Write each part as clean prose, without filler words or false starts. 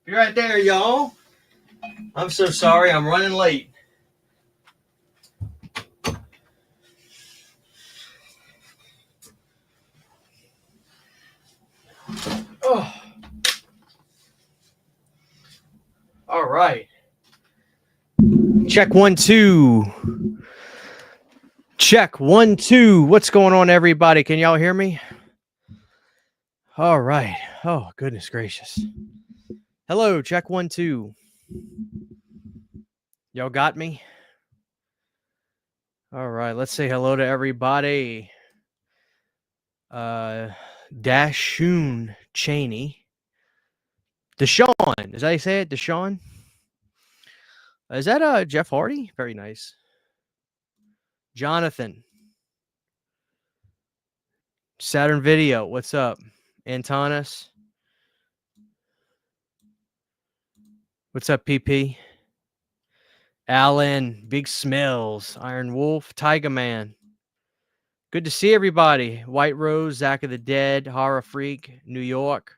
Be right there, y'all. I'm so sorry. I'm running late. Oh. All right. Check 1 2. Check 1 2. What's going on, everybody? Can y'all hear me? All right. Oh, goodness gracious. Hello, check 1 2. Y'all got me? All right. Let's say hello to everybody. Dashun Cheney. Deshaun. Is that how you say it? Deshaun? Is that Jeff Hardy? Very nice. Jonathan. Saturn Video. What's up? Antonis. What's up, PP? Alan. Big Smells. Iron Wolf. Tiger Man. Good to see everybody. White Rose. Zach of the Dead. Horror Freak. New York.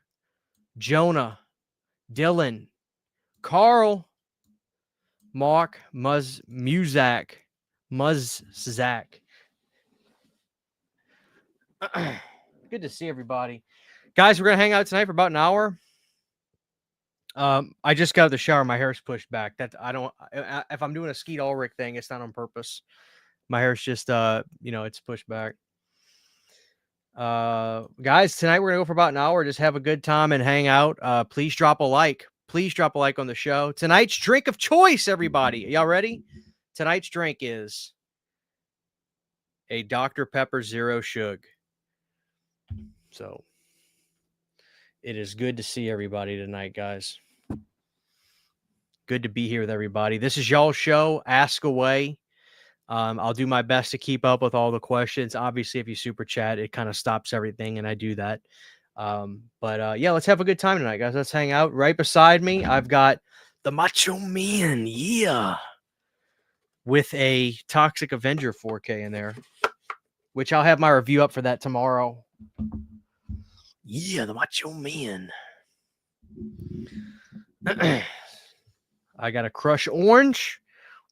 Jonah. Dylan. Carl. Mark. Muzak. Muzzak. Good to see everybody. Guys, we're going to hang out tonight for about an hour. I just got out of the shower. My hair's pushed back. If I'm doing a Skeet Ulrich thing, it's not on purpose. My hair's just, it's pushed back. Guys, tonight we're going to go for about an hour. Just have a good time and hang out. Please drop a like. Please drop a like on the show. Tonight's drink of choice, everybody. Y'all ready? Tonight's drink is a Dr. Pepper Zero Sugar. So it is good to see everybody tonight, guys. Good to be here with everybody. This is y'all's show. Ask away. I'll do my best to keep up with all the questions. Obviously, if you super chat, it kind of stops everything, and I do that. Yeah, let's have a good time tonight, guys. Let's hang out. Right beside me, I've got the Macho Man, with a Toxic Avenger 4K in there, which I'll have my review up for that tomorrow. Yeah, the Macho Man. I got a Crush Orange,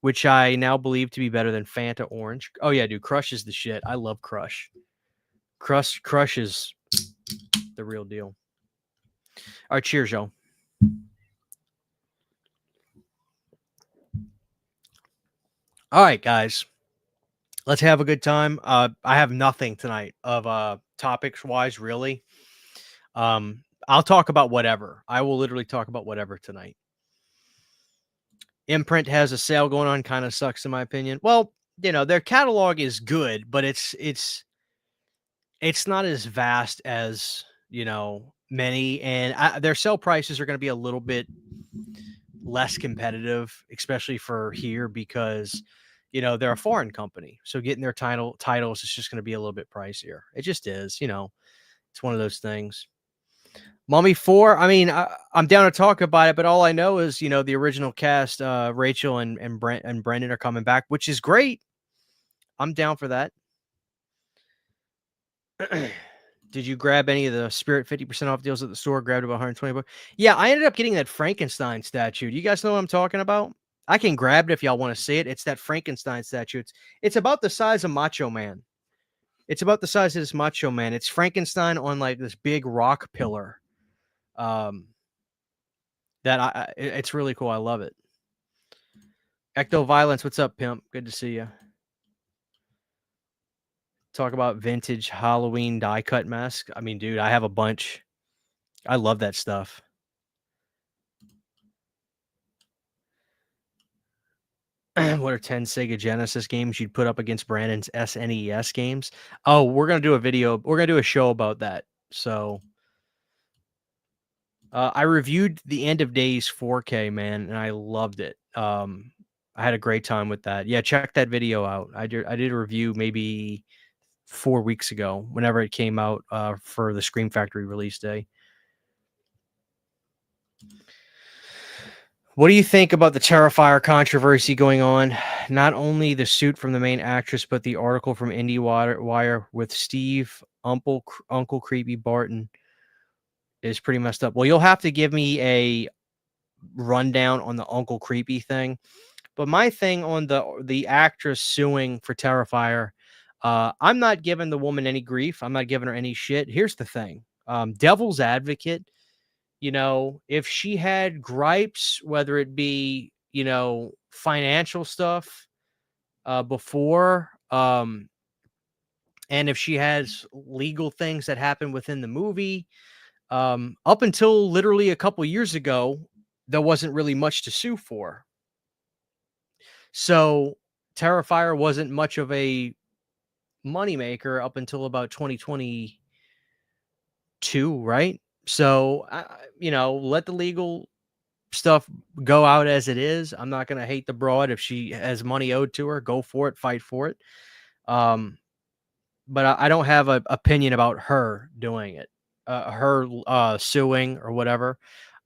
which I now believe to be better than Fanta Orange. Oh, yeah, dude, Crush is the shit. I love Crush. Crush is the real deal. All right, cheers, y'all. All right, guys. Let's have a good time. I have nothing tonight of topics-wise, really. I'll talk about whatever. I will literally talk about whatever tonight. Imprint has a sale going on. Kind of sucks in my opinion. Well, their catalog is good, but it's not as vast as, many, and their sale prices are going to be a little bit less competitive, especially for here because, they're a foreign company. So getting their titles is just going to be a little bit pricier. It just is, it's one of those things. Mummy 4, I mean, I'm down to talk about it, but all I know is, the original cast, Rachel and Brendan are coming back, which is great. I'm down for that. Did you grab any of the Spirit 50% off deals at the store? Grabbed about $120. Yeah, I ended up getting that Frankenstein statue. Do you guys know what I'm talking about? I can grab it if y'all want to see it. It's that Frankenstein statue. It's about the size of Macho Man. It's about the size of this Macho Man. It's Frankenstein on like this big rock pillar. It's really cool. I love it. Ecto Violence, what's up, pimp? Good to see you. Talk about vintage Halloween die cut mask. I mean, dude, I have a bunch. I love that stuff. What are 10 Sega Genesis games you'd put up against Brandon's SNES games? Oh, we're going to do a video. We're going to do a show about that. So I reviewed the End of Days 4K, man, and I loved it. I had a great time with that. Yeah, check that video out. I did a review maybe 4 weeks ago, whenever it came out for the Scream Factory release day. What do you think about the Terrifier controversy going on? Not only the suit from the main actress, but the article from IndieWire with Steve, Uncle Creepy Barton is pretty messed up. Well, you'll have to give me rundown on the Uncle Creepy thing. But my thing on the actress suing for Terrifier, I'm not giving the woman any grief. I'm not giving her any shit. Here's the thing. Devil's advocate, if she had gripes, whether it be, financial stuff before, and if she has legal things that happen within the movie, up until literally a couple years ago, there wasn't really much to sue for. So Terrifier wasn't much of a moneymaker up until about 2022, right? So, let the legal stuff go out as it is. I'm not going to hate the broad. If she has money owed to her, go for it, fight for it. But I don't have an opinion about her doing it, her suing or whatever.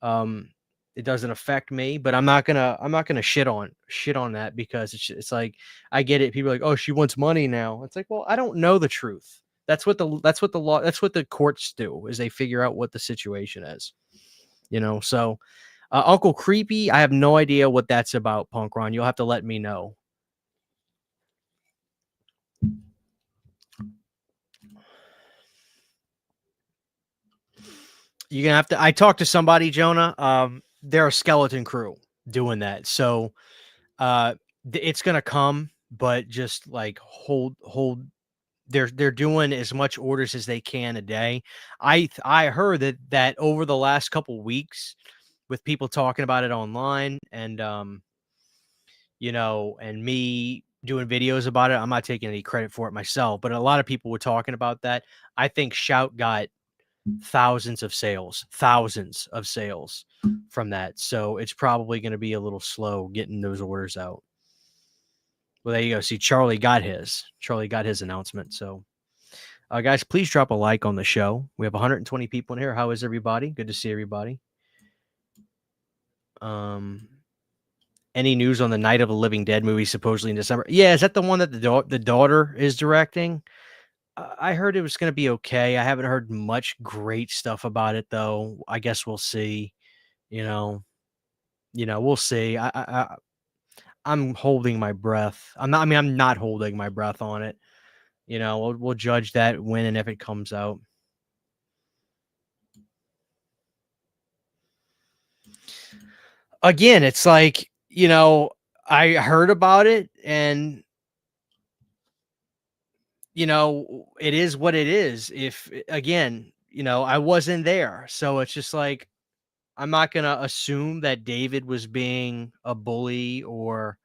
It doesn't affect me, but I'm not gonna shit on that, because it's like, I get it. People are like, oh, she wants money now. It's like, well, I don't know the truth. That's what the courts do, is they figure out what the situation is. So Uncle Creepy, I have no idea what that's about, Punk Ron. You'll have to let me know. You're gonna have to. I talked to somebody, Jonah. They're a skeleton crew doing that, so uh, it's gonna come, but just like hold. They're doing as much orders as they can a day. I heard that over the last couple weeks, with people talking about it online, and and me doing videos about it. I'm not taking any credit for it myself, but a lot of people were talking about that. I think Shout got thousands of sales from that. So it's probably going to be a little slow getting those orders out. Well, there you go. See, Charlie got his announcement. So, guys, please drop a like on the show. We have 120 people in here. How is everybody? Good to see everybody. Any news on the Night of the Living Dead movie supposedly in December? Yeah, is that the one that the daughter is directing? I heard it was going to be okay. I haven't heard much great stuff about it, though. I guess we'll see. You know, we'll see. I'm holding my breath. I'm not holding my breath on it. We'll judge that when and if it comes out. Again, it's like, I heard about it, and it is what it is. If again, I wasn't there. So it's just like, I'm not going to assume that David was being a bully or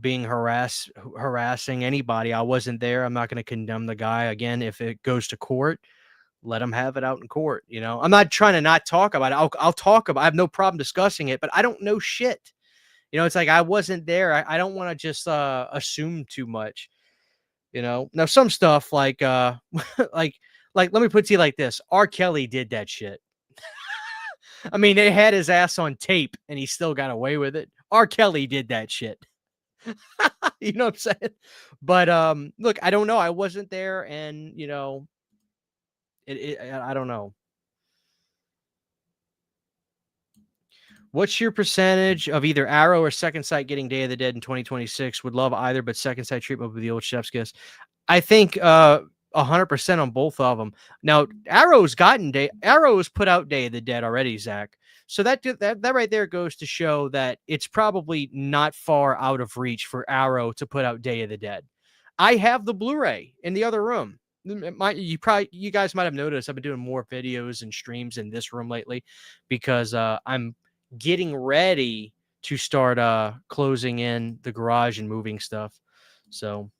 being harassing anybody. I wasn't there. I'm not going to condemn the guy. Again, if it goes to court, let him have it out in court. I'm not trying to not talk about it. I'll talk about it. I have no problem discussing it, but I don't know shit. It's like, I wasn't there. I don't want to just assume too much. Now some stuff like like let me put it to you like this. R. Kelly did that shit. I mean, they had his ass on tape and he still got away with it. R. Kelly did that shit. You know what I'm saying? But look, I don't know. I wasn't there, and I don't know. What's your percentage of either Arrow or Second Sight getting Day of the Dead in 2026? Would love either, but Second Sight treatment with the old chef's kiss. I think 100% on both of them. Now, Arrow's put out Day of the Dead already, Zach. So that right there goes to show that it's probably not far out of reach for Arrow to put out Day of the Dead. I have the Blu-ray in the other room. You guys might have noticed I've been doing more videos and streams in this room lately, because I'm getting ready to start closing in the garage and moving stuff. So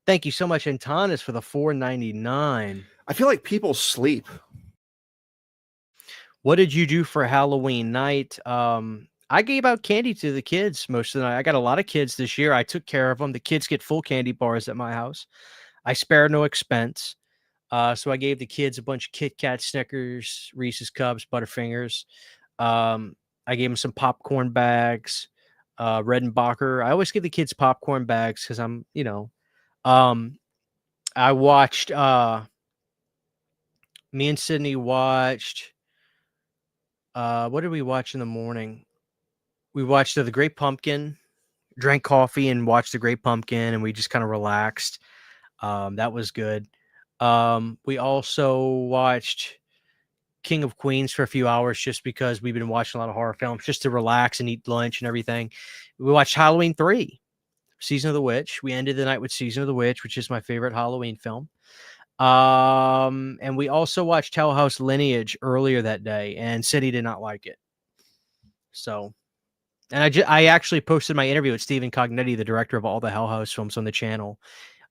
thank you so much, Antanas, for the $4.99. I feel like people sleep. What did you do for Halloween night? I gave out candy to the kids most of the night. I got a lot of kids this year. I took care of them. The kids get full candy bars at my house. I spare no expense. So I gave the kids a bunch of Kit Kat, Snickers, Reese's Cups, Butterfingers. I gave them some popcorn bags, Redenbacher. I always give the kids popcorn bags because I watched, me and Sydney watched What did we watch in the morning? We watched The Great Pumpkin, drank coffee and watched The Great Pumpkin, and we just kind of relaxed. That was good. We also watched King of Queens for a few hours just because we've been watching a lot of horror films just to relax and eat lunch and everything. We watched Halloween 3, Season of the Witch. We ended the night with Season of the Witch, which is my favorite Halloween film. And we also watched Hell House Lineage earlier that day, and City did not like it. So, and I actually posted my interview with Stephen Cognetti, the director of all the Hell House films, on the channel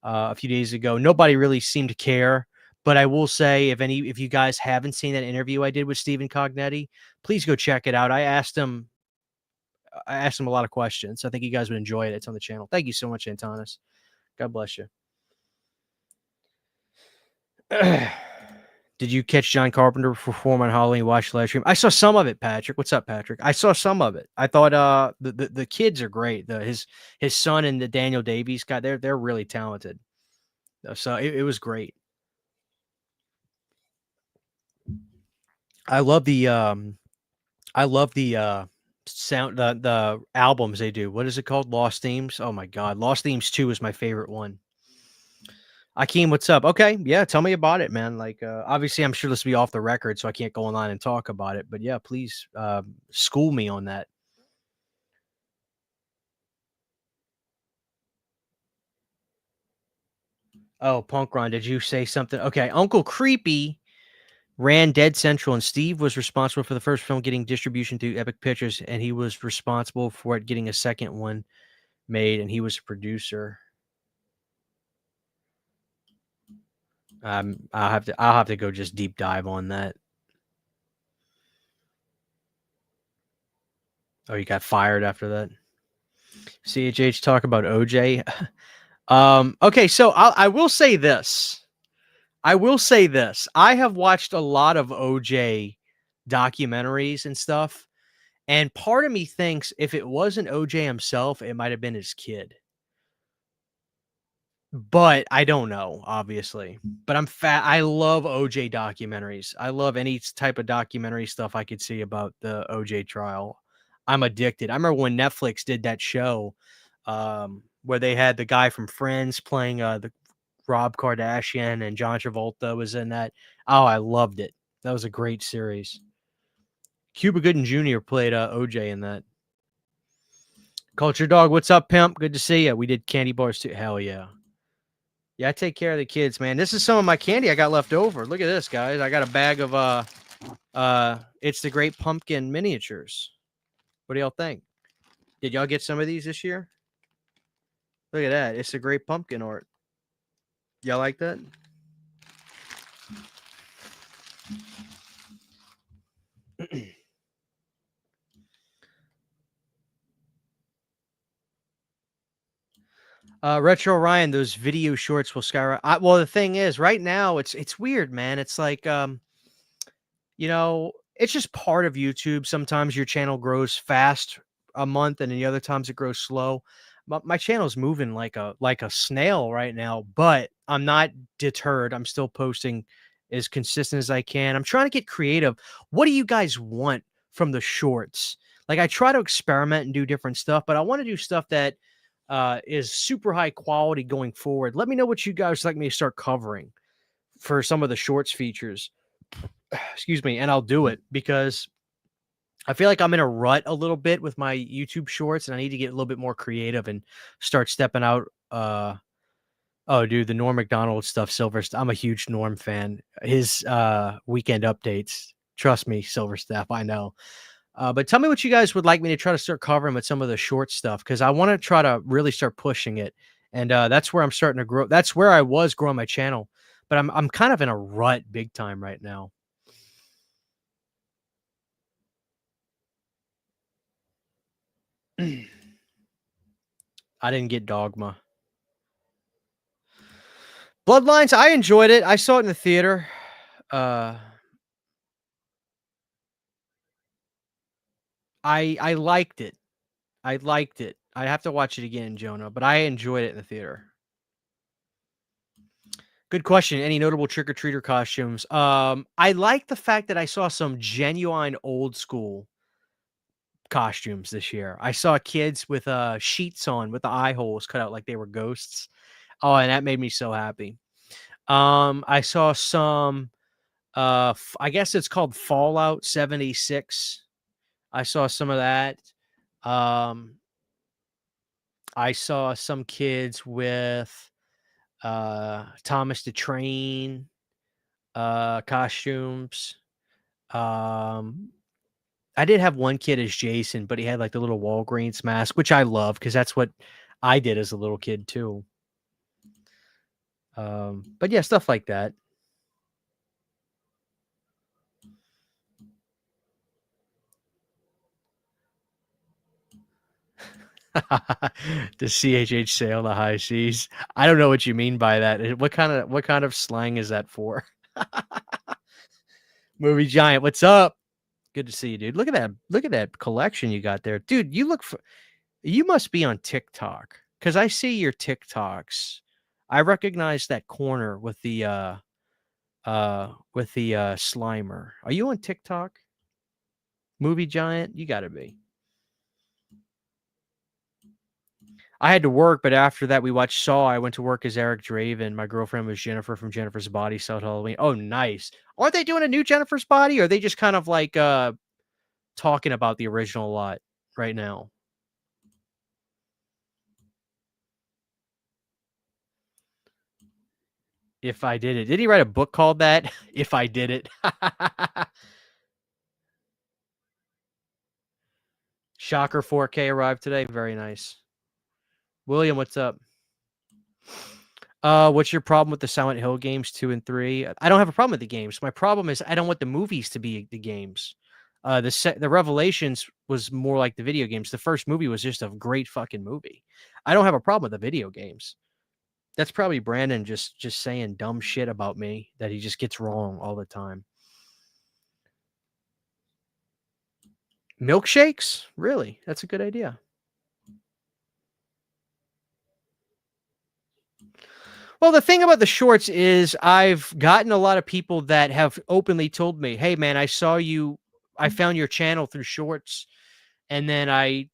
a few days ago. Nobody really seemed to care, but I will say, if you guys haven't seen that interview I did with Stephen Cognetti, please go check it out. I asked him a lot of questions. I think you guys would enjoy it. It's on the channel. Thank you so much, Antonis. God bless you. Did you catch John Carpenter perform on Halloween? Watch the live stream. I saw some of it, Patrick. What's up, Patrick? I saw some of it. I thought the kids are great. His son and the Daniel Davies guy, they're really talented. So it was great. I love the sound, the albums they do. What is it called? Lost Themes. Oh my God, Lost Themes 2 is my favorite one. Akeem, what's up? Okay, yeah, tell me about it, man. Like, obviously, I'm sure this will be off the record, so I can't go online and talk about it. But yeah, please school me on that. Oh, Punk Ron, did you say something? Okay, Uncle Creepy ran Dead Central, and Steve was responsible for the first film getting distribution through Epic Pictures, and he was responsible for it getting a second one made, and he was a producer. I'll have to go just deep dive on that. Oh, you got fired after that. CHH talk about OJ. Okay, so I will say this. I have watched a lot of OJ documentaries and stuff, and part of me thinks if it wasn't OJ himself, it might have been his kid. But I don't know, obviously. But I love OJ documentaries. I love any type of documentary stuff I could see about the OJ trial. I'm addicted. I remember when Netflix did that show where they had the guy from Friends playing the Rob Kardashian, and John Travolta was in that. Oh, I loved it. That was a great series. Cuba Gooding Jr. played OJ in that. Culture Dog, what's up, pimp? Good to see you. We did candy bars too. Hell yeah. Yeah, I take care of the kids, man. This is some of my candy I got left over. Look at this, guys. I got a bag of it's the Great Pumpkin miniatures. What do y'all think? Did y'all get some of these this year? Look at that. It's the Great Pumpkin art. Y'all like that? Retro Ryan, those video shorts will skyrocket. Well, the thing is, right now it's weird, man. It's like it's just part of YouTube. Sometimes your channel grows fast a month, and then the other times it grows slow. My channel's moving like a snail right now, but I'm not deterred. I'm still posting as consistent as I can. I'm trying to get creative. What do you guys want from the shorts? Like, I try to experiment and do different stuff, but I want to do stuff that is super high quality going forward. Let me know what you guys like me to start covering for some of the shorts features. Excuse me, and I'll do it because I feel like I'm in a rut a little bit with my YouTube shorts, and I need to get a little bit more creative and start stepping out. Oh, dude, the Norm Macdonald stuff, I'm a huge Norm fan. His weekend updates, trust me, Silverstaff, I know. But tell me what you guys would like me to try to start covering with some of the short stuff, because I want to try to really start pushing it, and that's where I'm starting to grow. That's where I was growing my channel, but I'm kind of in a rut big time right now. I didn't get Dogma. Bloodlines, I enjoyed it. I saw it in the theater. I liked it. I liked it. I have to watch it again, Jonah, but I enjoyed it in the theater. Good question. Any notable trick-or-treater costumes? I like the fact that I saw some genuine old school costumes this year. I saw kids with, sheets on with the eye holes cut out like they were ghosts. Oh, and that made me so happy. I saw some, I guess it's called Fallout 76. I saw some of that. Um, I saw some kids with, Thomas the Train, costumes. Um, I did have one kid as Jason, but he had, like, the little Walgreens mask, which I love because that's what I did as a little kid too. But yeah, stuff like that. The CHH sail the high seas. I don't know what you mean by that. What kind of slang is that for? Movie Giant, what's up? Good to see you, dude. Look at that collection you got there. Dude, you must be on TikTok because I see your TikToks. I recognize that corner with the Slimer. Are you on TikTok? Movie Giant? You gotta be. I had to work, but after that we watched Saw. I went to work as Eric Draven. My girlfriend was Jennifer from Jennifer's Body Cell Halloween. Oh, nice. Aren't they doing a new Jennifer's Body? Or are they just kind of like talking about the original a lot right now? If I Did It. Did he write a book called that? If I Did It. Shocker 4K arrived today. Very nice. William, what's up? What's your problem with the Silent Hill games 2 and 3? I don't have a problem with the games. My problem is I don't want the movies to be the games. The Revelations was more like the video games. The first movie was just a great fucking movie. I don't have a problem with the video games. That's probably Brandon just saying dumb shit about me that he just gets wrong all the time. Milkshakes? Really? That's a good idea. Well, the thing about the shorts is I've gotten a lot of people that have openly told me, "Hey, man, I found your channel through shorts, and then I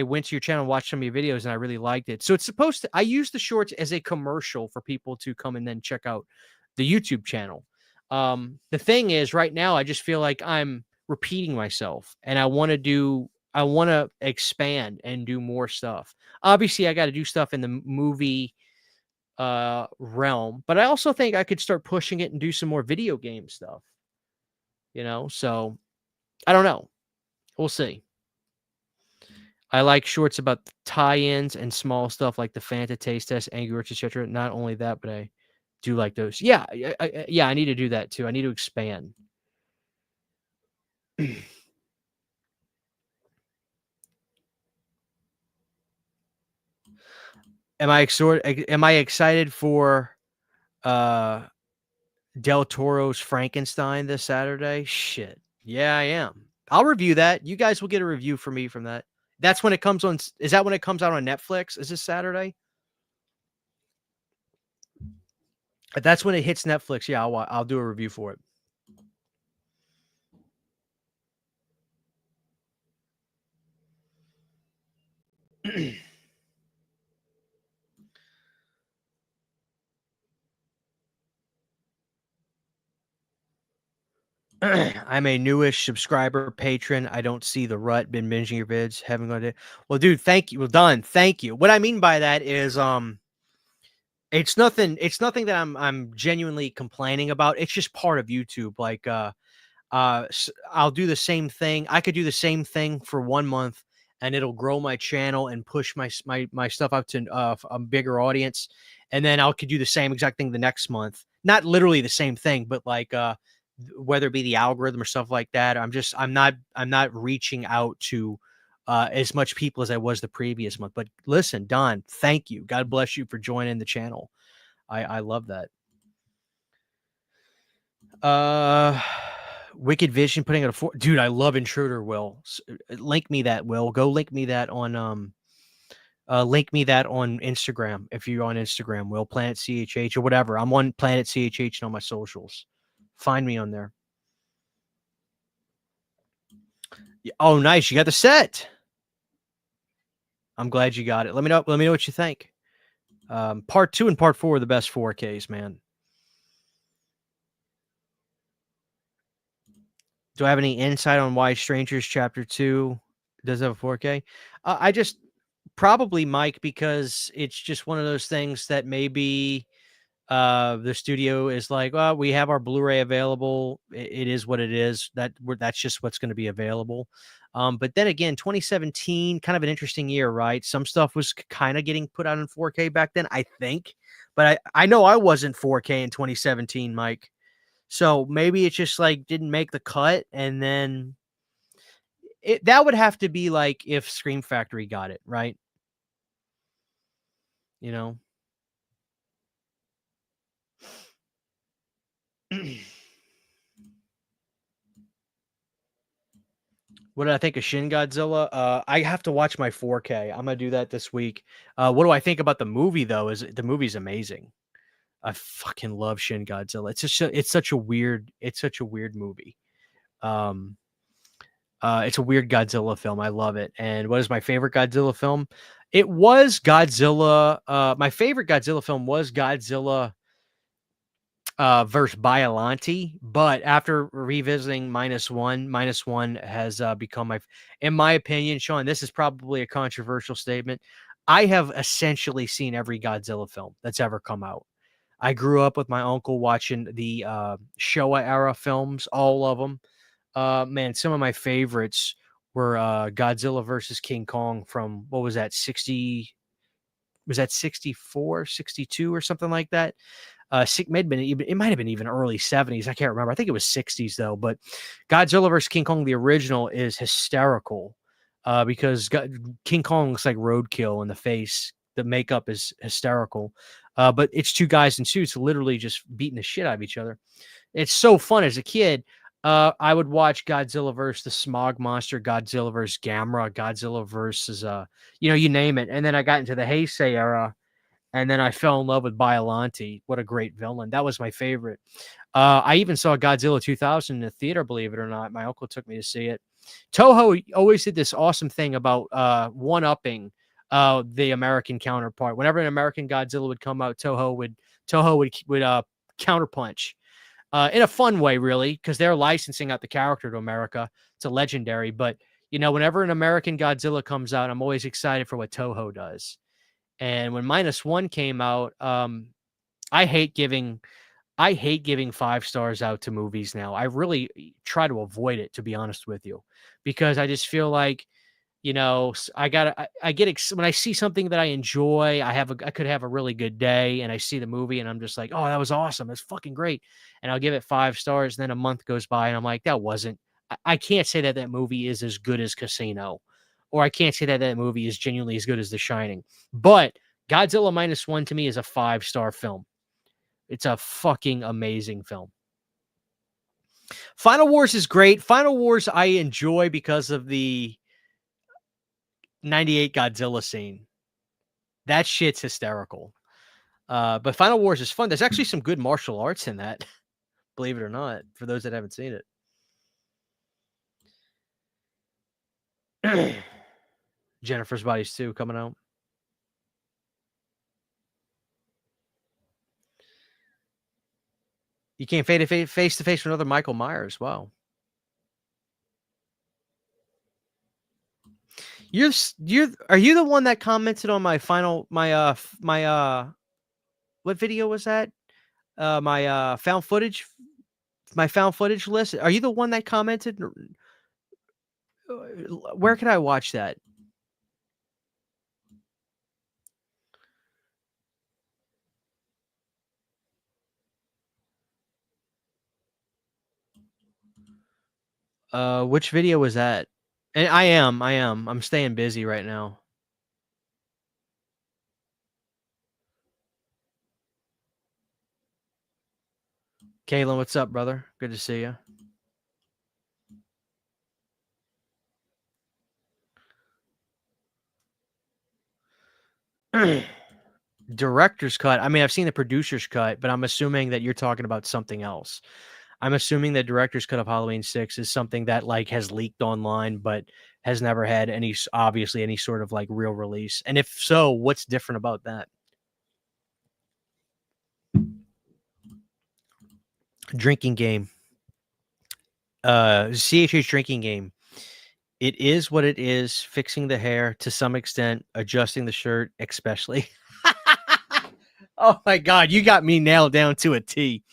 went to your channel and watched some of your videos, and I really liked it." So it's supposed to I use the shorts as a commercial for people to come and then check out the YouTube channel. The thing is, right now, I just feel like I'm repeating myself, and I wanna expand and do more stuff. Obviously, I gotta do stuff in the movie realm, but I also think I could start pushing it and do some more video game stuff, so I don't know. We'll see. I like shorts about tie-ins and small stuff like the Fanta taste test, Angry Orchard, etc. Not only that, but I do like those. Yeah, yeah, I need to do that too. I need to expand. Am I excited for uh Del Toro's Frankenstein this Saturday? Shit. Yeah, I am. I'll review that. You guys will get a review from me from that. That's when it comes on. Is that when it comes out on Netflix? Is this Saturday? If that's when it hits Netflix. Yeah, I'll do a review for it. I'm a newish subscriber patron. I don't see the rut. Been binging your vids. Haven't gone to. Well, dude, thank you. Well done. Thank you. What I mean by that is, it's nothing. It's nothing that I'm genuinely complaining about. It's just part of YouTube. Like, I'll do the same thing. I could do the same thing for 1 month, and it'll grow my channel and push my stuff out to a bigger audience. And then I could do the same exact thing the next month. Not literally the same thing, but like whether it be the algorithm or stuff like that. I'm not reaching out to as much people as I was the previous month. But listen, Don, thank you. God bless you for joining the channel. I love that. Wicked Vision putting out a dude. I love Intruder. Will link me that. Will go link me that on Link me that on Instagram if you're on Instagram, Will Planet CHH or whatever. I'm on Planet CHH and on my socials. Find me on there. Oh, nice. You got the set. I'm glad you got it. Let me know. Let me know what you think. Part 2 and part 4 are the best 4Ks, man. Do I have any insight on why Strangers Chapter 2 does have a 4K? I just probably, Mike, because it's just one of those things that maybe the studio is like, well, we have our Blu-ray available. It is what it is. That's just what's going to be available. But then again, 2017, kind of an interesting year, right? Some stuff was kind of getting put out in 4K back then, I think. But I know I wasn't 4K in 2017, Mike. So maybe it's just like didn't make the cut, and then that would have to be like if Scream Factory got it, right? You know. What did I think of Shin Godzilla? I have to watch my 4K. I'm gonna do that this week. What do I think about the movie though? Is the movie's amazing. I fucking love Shin Godzilla. It's such a weird movie. Um, it's a weird Godzilla film. I love it. And what is my favorite Godzilla film? It was Godzilla. My favorite Godzilla film was Godzilla versus Biollante, but after revisiting minus one has become in my opinion, Sean, this is probably a controversial statement. I have essentially seen every Godzilla film that's ever come out. I grew up with my uncle watching the Showa era films, all of them. Man, some of my favorites were Godzilla versus King Kong from, what was that, 60, was that 64, 62 or something like that? It might have been even early 70s. I can't remember. I think it was 60s though. But Godzilla vs. King Kong, the original, is hysterical because King Kong looks like roadkill in the face. The makeup is hysterical. But it's two guys in suits literally just beating the shit out of each other. It's so fun as a kid. I would watch Godzilla versus the Smog Monster, Godzilla versus Gamera, Godzilla versus you name it. And then I got into the Heisei era, and then I fell in love with Biollante. What a great villain. That was my favorite. I even saw Godzilla 2000 in the theater, believe it or not. My uncle took me to see it. Toho always did this awesome thing about one-upping the American counterpart. Whenever an American Godzilla would come out, Toho would counterpunch in a fun way, really, because they're licensing out the character to America. It's a legendary. But, whenever an American Godzilla comes out, I'm always excited for what Toho does. And when minus one came out, I hate giving 5 stars out to movies now. I really try to avoid it, to be honest with you, because I just feel like, I get when I see something that I enjoy. I could have a really good day, and I see the movie, and I'm just like, oh, that was awesome. It's fucking great. And I'll give it 5 stars. And then a month goes by, and I'm like, that wasn't. I can't say that movie is as good as Casino, or I can't say that movie is genuinely as good as The Shining. But Godzilla minus one to me is a 5-star film. It's a fucking amazing film. Final Wars is great. Final Wars I enjoy because of the 98 Godzilla scene. That shit's hysterical. But Final Wars is fun. There's actually some good martial arts in that, believe it or not, for those that haven't seen it. Jennifer's Bodies 2 coming out. You can't face to face with another Michael Myers. Wow. Are you the one that commented on my what video was that? My found footage list. Are you the one that commented? Where can I watch that? Which video was that? And I am. I'm staying busy right now. Kalen, what's up, brother? Good to see you. Director's cut. I mean, I've seen the producer's cut, but I'm assuming that you're talking about something else. I'm assuming the director's cut of Halloween 6 is something that like has leaked online, but has never had obviously any sort of like real release. And if so, what's different about that? Drinking game. CHH drinking game. It is what it is, fixing the hair to some extent, adjusting the shirt, especially. Oh my God, you got me nailed down to a T.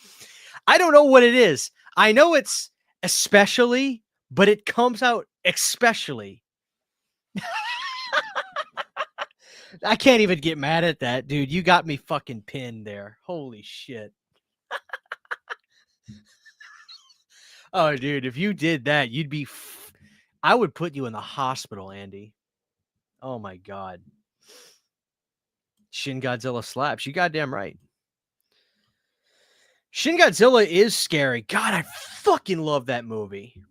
I don't know what it is. I know it's especially, but it comes out especially. I can't even get mad at that, dude. You got me fucking pinned there. Holy shit. Oh, dude, if you did that, you'd be. I would put you in the hospital, Andy. Oh my God. Shin Godzilla slaps. You goddamn right. Shin Godzilla is scary. God, I fucking love that movie.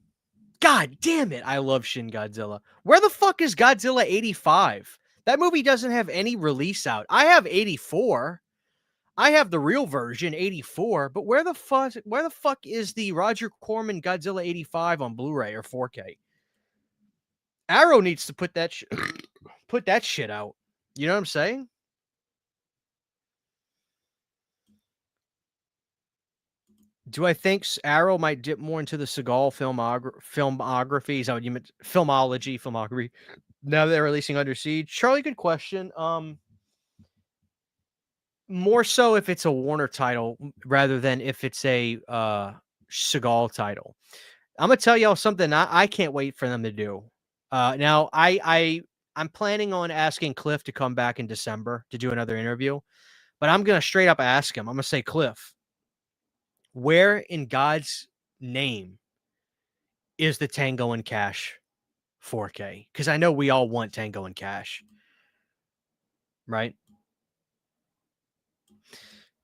God damn it. I love Shin Godzilla. Where the fuck is Godzilla 85? That movie doesn't have any release out. I have 84. I have the real version, 84, but where the fuck is the Roger Corman Godzilla 85 on Blu-ray or 4K? Arrow needs to put that shit out. You know what I'm saying? Do I think Arrow might dip more into the Seagal filmography? Is that what you meant? Filmography. Now they're releasing Under Siege. Charlie, good question. More so if it's a Warner title rather than if it's a Seagal title. I'm gonna tell y'all something I can't wait for them to do. Now I'm planning on asking Cliff to come back in December to do another interview, but I'm gonna straight up ask him. I'm gonna say, Cliff, where in God's name is the Tango and Cash 4K? Because I know we all want Tango and Cash, right?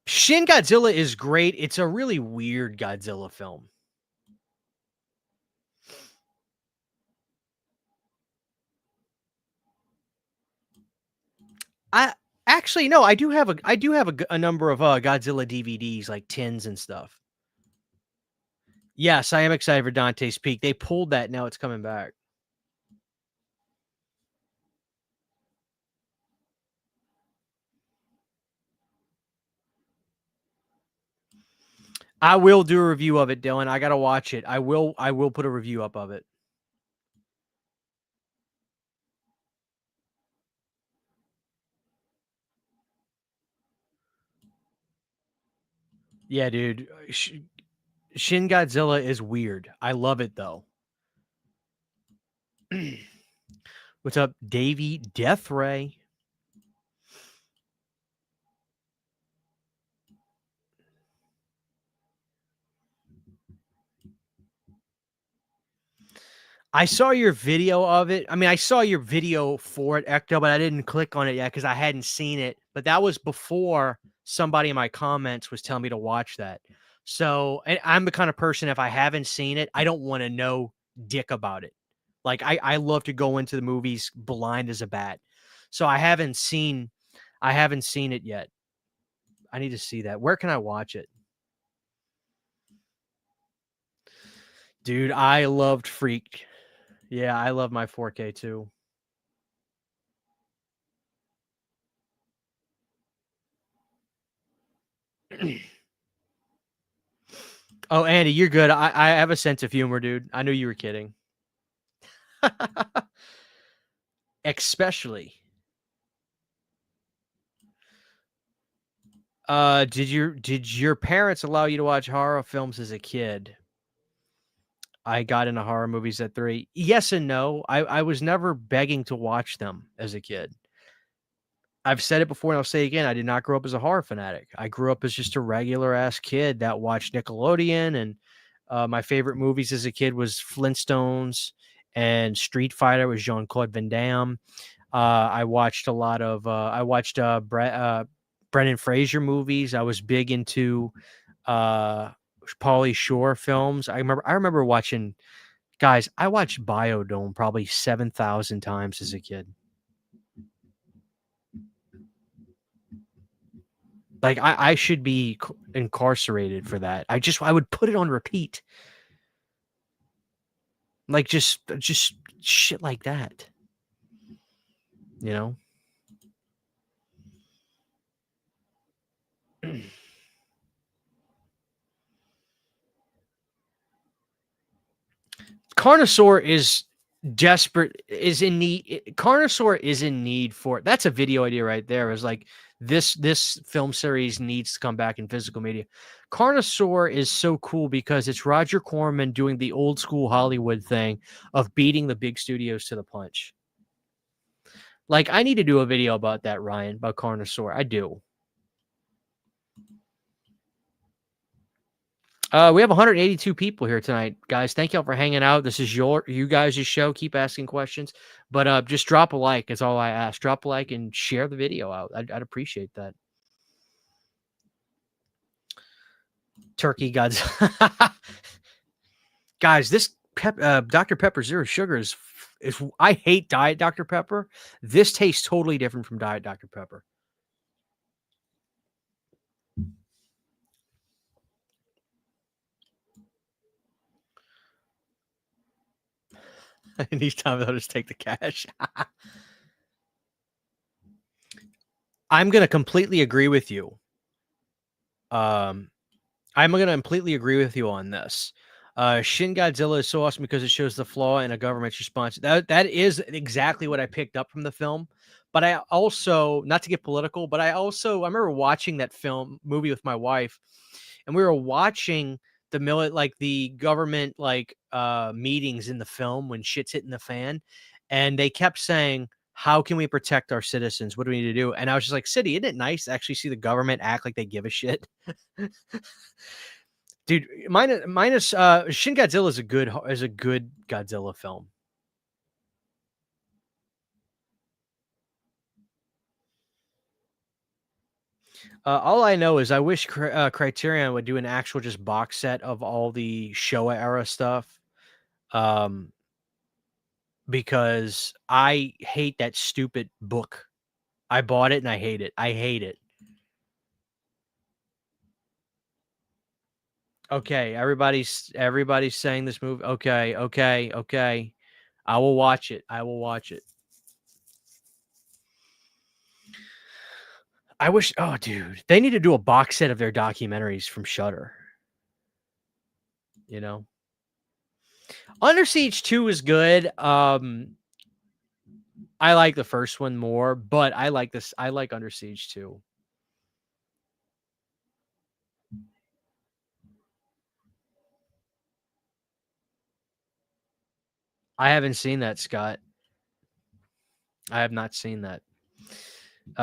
Shin Godzilla is great. It's a really weird Godzilla film. I actually no, I do have a number of Godzilla DVDs, like tins and stuff. Yes, I am excited for Dante's Peak. They pulled that, now it's coming back. I will do a review of it, Dylan. I gotta watch it. I will put a review up of it. Yeah, dude. Shin Godzilla is weird. I love it though. What's up, Davey Death Ray? I saw your video of it. I mean, I saw your video for it, Ecto, but I didn't click on it yet because I hadn't seen it. But that was before somebody in my comments was telling me to watch that. So, and I'm the kind of person, if I haven't seen it, I don't want to know dick about it. Like I love to go into the movies blind as a bat. So I haven't seen it yet. I need to see that. Where can I watch it? Dude, I loved Freak. Yeah, I love my 4K too. Oh, Andy, you're good. I have a sense of humor, dude. I knew you were kidding. Especially. Did your parents allow you to watch horror films as a kid? I got into horror movies at 3. Yes and no. I was never begging to watch them as a kid. I've said it before and I'll say it again. I did not grow up as a horror fanatic. I grew up as just a regular ass kid that watched Nickelodeon, and my favorite movies as a kid was Flintstones and Street Fighter with Jean-Claude Van Damme. I watched a lot of Brendan Fraser movies. I was big into Pauly Shore films. I remember watching, guys, I watched Biodome probably 7,000 times as a kid. Like I should be incarcerated for that. I would put it on repeat. Like just shit like that. You know? Carnosaur is desperate, is in need. Carnosaur is in need for, that's a video idea right there. Is like this film series needs to come back in physical media. Carnosaur is so cool because it's Roger Corman doing the old school Hollywood thing of beating the big studios to the punch. Like, I need to do a video about that, Ryan, about Carnosaur. I do. We have 182 people here tonight, guys. Thank y'all for hanging out. This is you guys' show. Keep asking questions, but just drop a like. Is all I ask. Drop a like and share the video out. I'd appreciate that. Turkey gods, guys. This Dr. Pepper Zero Sugar is. I hate Diet Dr. Pepper. This tastes totally different from Diet Dr. Pepper. And each time they'll just take the cash. I'm going to completely agree with you. I'm going to completely agree with you on this. Shin Godzilla is so awesome because it shows the flaw in a government's response. That is exactly what I picked up from the film. But I also, not to get political, but I remember watching that movie with my wife, and we were watching the government meetings in the film when shit's hitting the fan, and they kept saying, how can we protect our citizens? What do we need to do? And I was just like, City, isn't it nice to actually see the government act like they give a shit? Dude, minus Shin Godzilla is a good Godzilla film. All I know is I wish Criterion would do an actual just box set of all the Showa era stuff. Because I hate that stupid book. I bought it and I hate it. I hate it. Okay, everybody's saying this movie. Okay. I will watch it. I wish, oh dude, they need to do a box set of their documentaries from Shudder. You know? Under Siege 2 is good. I like the first one more, but I like Under Siege 2. I haven't seen that, Scott. I have not seen that.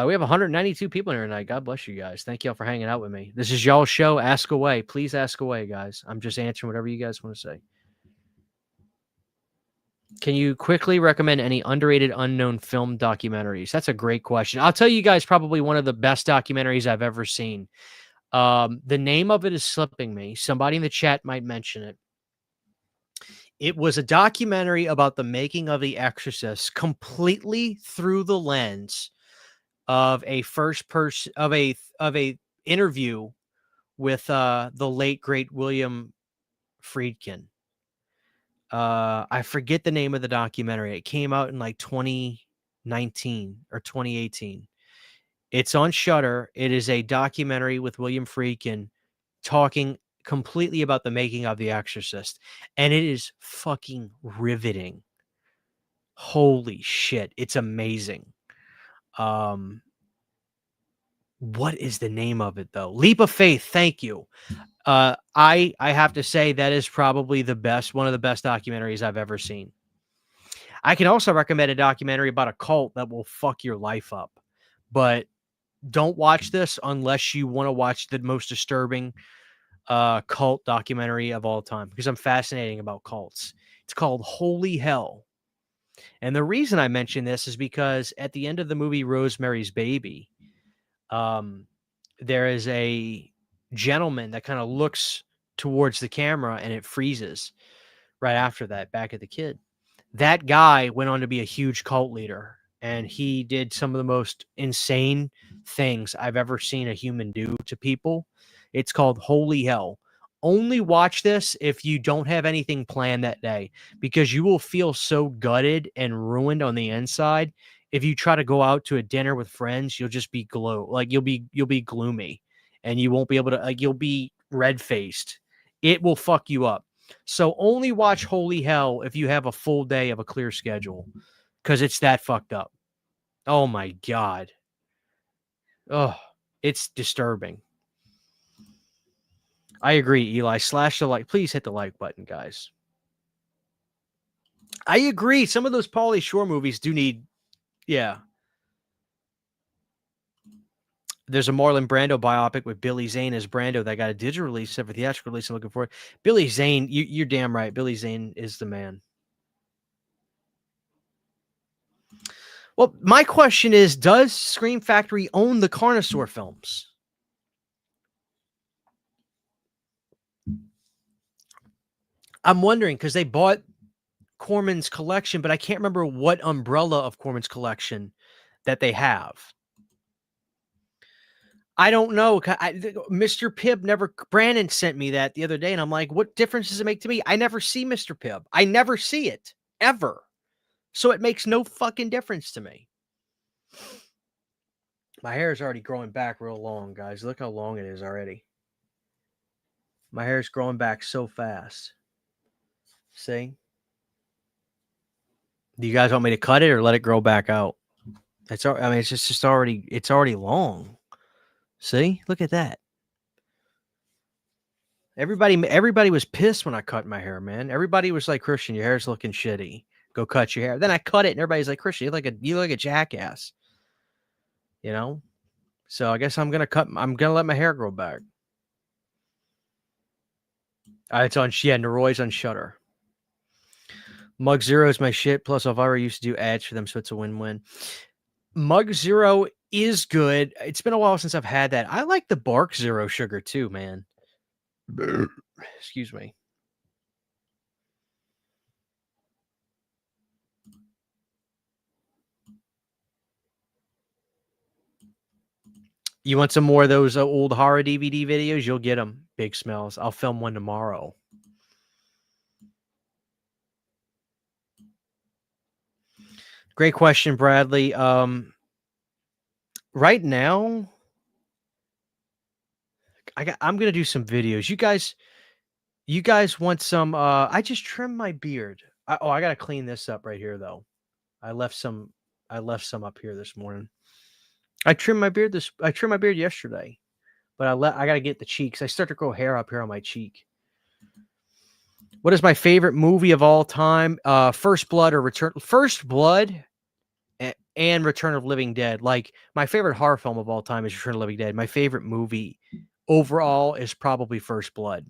We have 192 people here tonight. God bless you guys. Thank y'all for hanging out with me. This is y'all's show. Ask away. Please ask away, guys. I'm just answering whatever you guys want to say. Can you quickly recommend any underrated unknown film documentaries? That's a great question. I'll tell you guys probably one of the best documentaries I've ever seen. The name of it is slipping me. Somebody in the chat might mention it. It was a documentary about the making of The Exorcist, completely through the lens of a first person of a interview with the late great William Friedkin. I forget the name of the documentary. It came out in like 2019 or 2018. It's on Shudder. It is a documentary with William Friedkin talking completely about the making of The Exorcist, and it is fucking riveting. Holy shit, it's amazing. What is the name of it though? Leap of Faith. Thank you. I have to say that is probably one of the best documentaries I've ever seen. I can also recommend a documentary about a cult that will fuck your life up, but don't watch this unless you want to watch the most disturbing cult documentary of all time, because I'm fascinating about cults. It's called Holy Hell. And the reason I mention this is because at the end of the movie Rosemary's Baby, there is a gentleman that kind of looks towards the camera and it freezes right after that, back at the kid. That guy went on to be a huge cult leader. and he did some of the most insane things I've ever seen a human do to people. It's called Holy Hell. Only watch this if you don't have anything planned that day, because you will feel so gutted and ruined on the inside. If you try to go out to a dinner with friends, you'll just be you'll be gloomy, and you won't be able to, like, you'll be red-faced. It will fuck you up. So only watch Holy Hell if you have a full day of a clear schedule, because it's that fucked up. Oh my God. Oh, it's disturbing. I agree, Eli. Slash the like. Please hit the like button, guys. I agree. Some of those Pauly Shore movies do need, yeah. There's a Marlon Brando biopic with Billy Zane as Brando that got a digital release, except for theatrical release. I'm looking for it. Billy Zane, you're damn right. Billy Zane is the man. Well, my question is, does Scream Factory own the Carnosaur films? I'm wondering, because they bought Corman's collection, but I can't remember what umbrella of Corman's collection that they have. I don't know. Mr. Pibb never. Brandon sent me that the other day, and I'm like, what difference does it make to me? I never see Mr. Pibb. I never see it ever. So it makes no fucking difference to me. My hair is already growing back real long, guys. Look how long it is already. My hair is growing back so fast. See? Do you guys want me to cut it or let it grow back out? It's already long. See? Look at that. Everybody was pissed when I cut my hair, man. Everybody was like, Christian, your hair's looking shitty. Go cut your hair. Then I cut it, and everybody's like, Christian, you look like a jackass. You know? So I guess I'm gonna let my hair grow back. It's on Roy's on Shutter. Mug Zero is my shit. Plus, Elvira used to do ads for them, so it's a win-win. Mug Zero is good. It's been a while since I've had that. I like the Bark Zero sugar too, man. Excuse me. You want some more of those old horror DVD videos? You'll get them. Big Smells. I'll film one tomorrow. Great question, Bradley. Right now, I'm gonna do some videos. You guys want some? I just trimmed my beard. I gotta clean this up right here though. I left some up here this morning. I trimmed my beard yesterday, but I gotta get the cheeks. I start to grow hair up here on my cheek. What is my favorite movie of all time? First Blood or Return? First Blood and Return of Living Dead. Like, my favorite horror film of all time is Return of Living Dead. My favorite movie overall is probably First Blood.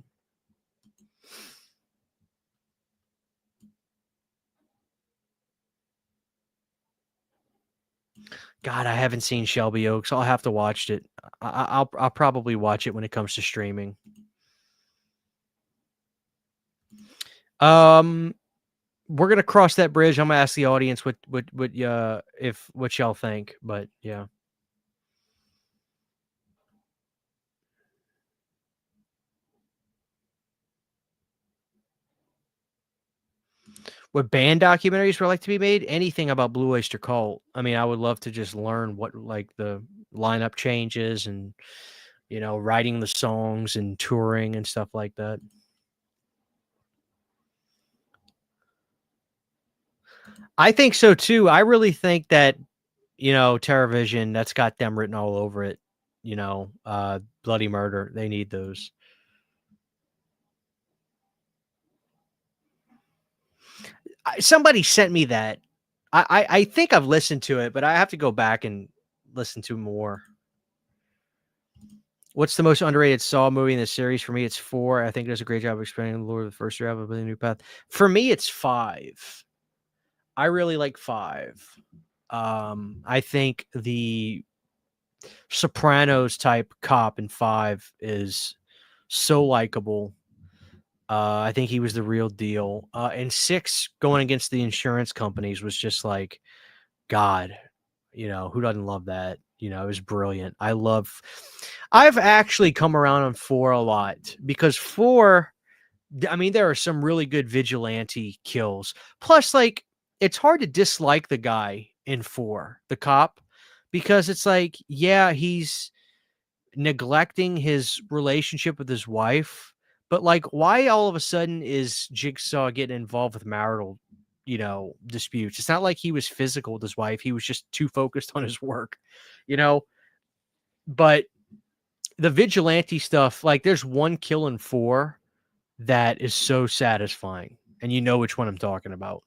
God, I haven't seen Shelby Oaks. I'll have to watch it. I'll probably watch it when it comes to streaming. We're gonna cross that bridge. I'm gonna ask the audience what y'all think, but yeah. What band documentaries would like to be made? Anything about Blue Oyster Cult. I mean, I would love to just learn what, like, the lineup changes and, writing the songs and touring and stuff like that. I think so too. I really think that, TerrorVision, that's got them written all over it. Bloody Murder. They need those. Somebody sent me that. I think I've listened to it, but I have to go back and listen to more. What's the most underrated Saw movie in the series? For me, it's 4. I think it does a great job of explaining the lore of the first travel of a new path. For me, it's 5. I really like 5. I think the Sopranos type cop in 5 is so likable. I think he was the real deal. And 6, going against the insurance companies, was just like, God, who doesn't love that? It was brilliant. I've actually come around on 4 a lot because 4, I mean, there are some really good vigilante kills. Plus, like, it's hard to dislike the guy in 4, the cop, because it's like, yeah, he's neglecting his relationship with his wife, but like, why all of a sudden is Jigsaw getting involved with marital, disputes? It's not like he was physical with his wife. He was just too focused on his work, you know? But the vigilante stuff, like, there's one kill in 4 that is so satisfying, and you know which one I'm talking about.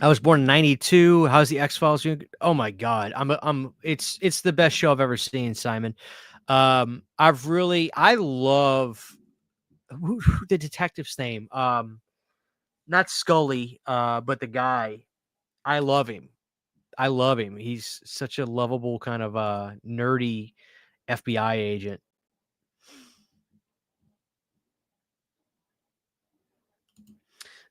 I was born in 92. How's the X-Files doing? Oh my God. It's the best show I've ever seen, Simon. I love the detective's name. Not Scully, but the guy. I love him. I love him. He's such a lovable kind of nerdy FBI agent.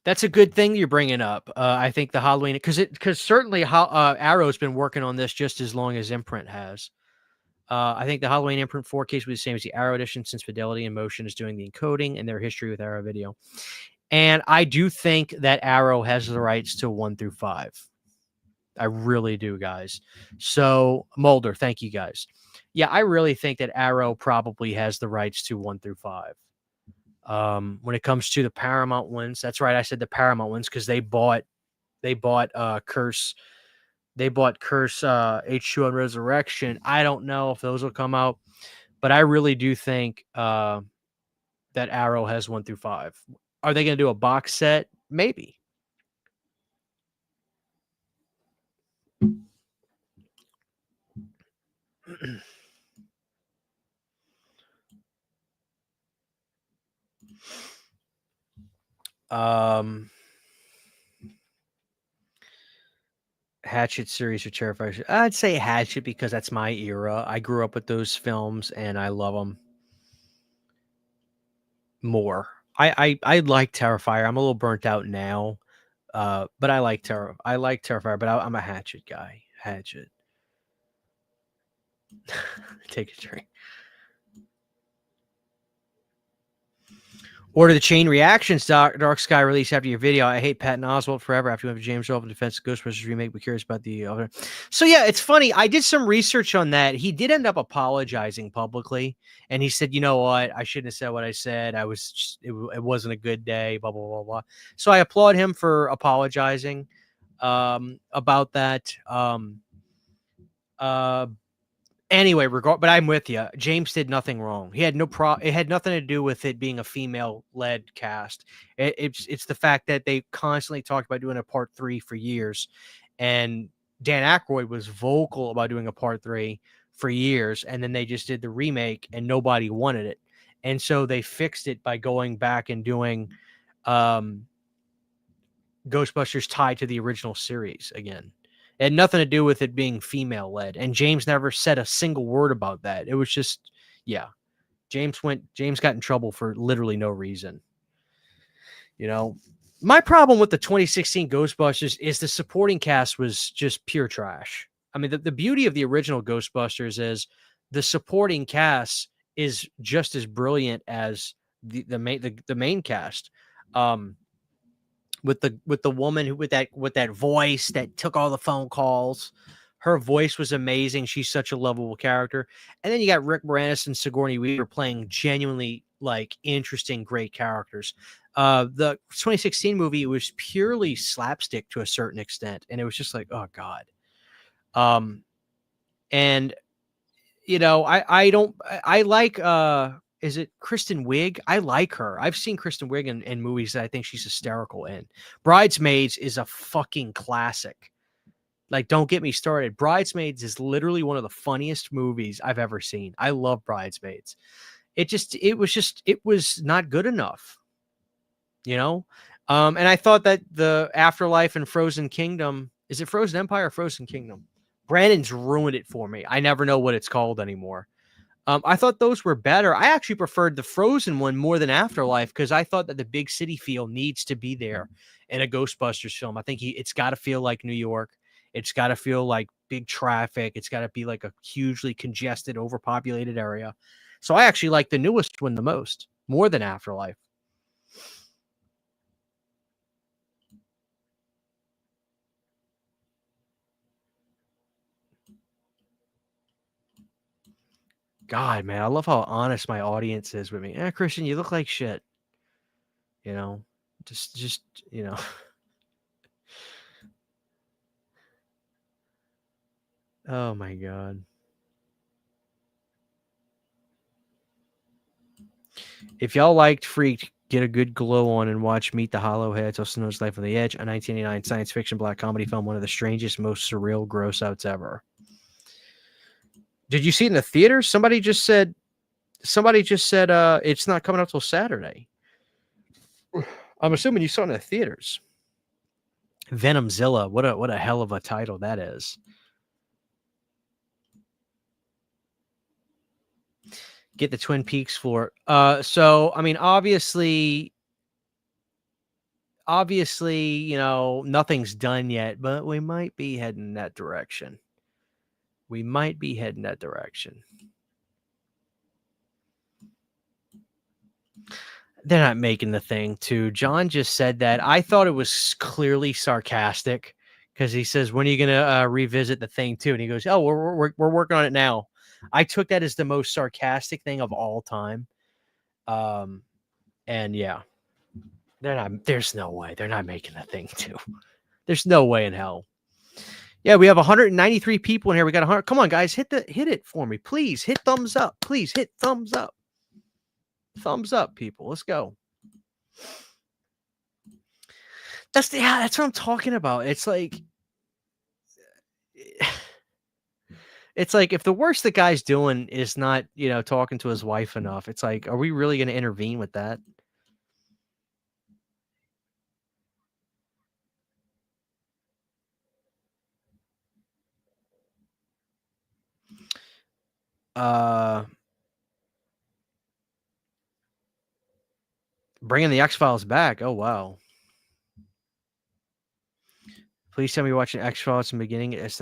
That's a good thing you're bringing up. I think the Halloween, because certainly Arrow's been working on this just as long as Imprint has. I think the Halloween Imprint 4 case will be the same as the Arrow edition, since Fidelity and Motion is doing the encoding and their history with Arrow Video. And I do think that Arrow has the rights to 1 through 5. I really do, guys. So, Mulder, thank you, guys. Yeah, I really think that Arrow probably has the rights to 1 through 5. When it comes to the Paramount ones, that's right, I said the Paramount ones because they bought Curse. They bought Curse H2O Resurrection. I don't know if those will come out, but I really do think that Arrow has 1 through 5. Are they going to do a box set? Maybe. Hatchet series or Terrifier. I'd say Hatchet because that's my era. I grew up with those films and I love them more. I like Terrifier. I'm a little burnt out now, but I like Terrifier. But I'm a Hatchet guy. Hatchet. Take a drink. Order the chain reactions, Dark Sky release after your video. I hate Patton Oswalt forever after you went to James Earl Defense of Ghostbusters remake. We're curious about the other. So yeah, it's funny. I did some research on that. He did end up apologizing publicly, and he said, "You know what? I shouldn't have said what I said. I was just, it wasn't a good day." Blah blah blah blah. So I applaud him for apologizing about that. Anyway, but I'm with you. James did nothing wrong. He had it had nothing to do with it being a female-led cast. It's the fact that they constantly talked about doing a part 3 for years, and Dan Aykroyd was vocal about doing a part 3 for years, and then they just did the remake, and nobody wanted it, and so they fixed it by going back and doing Ghostbusters tied to the original series again. It had nothing to do with it being female led. And James never said a single word about that. It was just, yeah. James got in trouble for literally no reason. My problem with the 2016 Ghostbusters is the supporting cast was just pure trash. I mean, the beauty of the original Ghostbusters is the supporting cast is just as brilliant as the main cast. With the woman who with that voice that took all the phone calls. Her voice was amazing. She's such a lovable character. And then you got Rick Moranis and Sigourney Weaver playing genuinely like interesting, great characters. The 2016 movie was purely slapstick to a certain extent, and it was just like, oh God. And I like is it Kristen Wiig? I like her. I've seen Kristen Wiig in movies that I think she's hysterical in. Bridesmaids is a fucking classic. Like, don't get me started. Bridesmaids is literally one of the funniest movies I've ever seen. I love Bridesmaids. It was not good enough, And I thought that the Afterlife and Frozen Kingdom, is it Frozen Empire or Frozen Kingdom? Brandon's ruined it for me. I never know what it's called anymore. I thought those were better. I actually preferred the Frozen one more than Afterlife because I thought that the big city feel needs to be there in a Ghostbusters film. I think it's got to feel like New York. It's got to feel like big traffic. It's got to be like a hugely congested, overpopulated area. So I actually like the newest one the most, more than Afterlife. God, man, I love how honest my audience is with me. Christian, you look like shit. You know, just you know. Oh my God. If y'all liked Freaked, get a good glow on and watch Meet the Hollowheads, also known as Life on the Edge, a 1989 science fiction black comedy film, one of the strangest, most surreal gross outs ever. Did you see it in the theaters? Somebody just said it's not coming out till Saturday. I'm assuming you saw it in the theaters. Venomzilla, what a hell of a title that is. Get the Twin Peaks floor. So I mean, obviously, nothing's done yet, but we might be heading that direction. They're not making the thing, too. John just said that. I thought it was clearly sarcastic because he says, "When are you gonna revisit the thing, too?" And he goes, "Oh, we're working on it now." I took that as the most sarcastic thing of all time. And yeah, they're not. There's no way they're not making the thing, too. There's no way in hell. Yeah, we have 193 people in here. We got 100. Come on, guys, hit it for me, please. Hit thumbs up, please. Hit thumbs up. Thumbs up, people. Let's go. That's what I'm talking about. It's like if the worst the guy's doing is not, talking to his wife enough, it's like, are we really going to intervene with that? Bringing the X-Files back. Oh, wow. Please tell me you're watching X-Files in the beginning. It's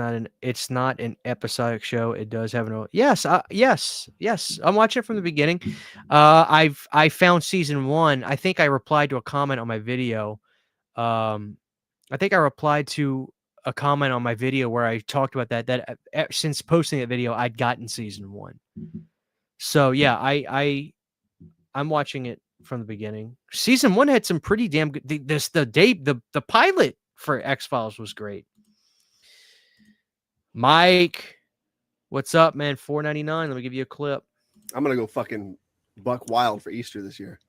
not an episodic show. It does have an yes. Yes. I'm watching it from the beginning. I found season 1. I think I replied to a comment on my video. I think I replied to a comment on my video where I talked about that since posting that video, I'd gotten season 1. So yeah, I'm watching it from the beginning. Season 1 had some pretty damn good. The pilot for X-Files was great. Mike, what's up, man? $4.99. Let me give you a clip. I'm gonna go fucking buck wild for Easter this year.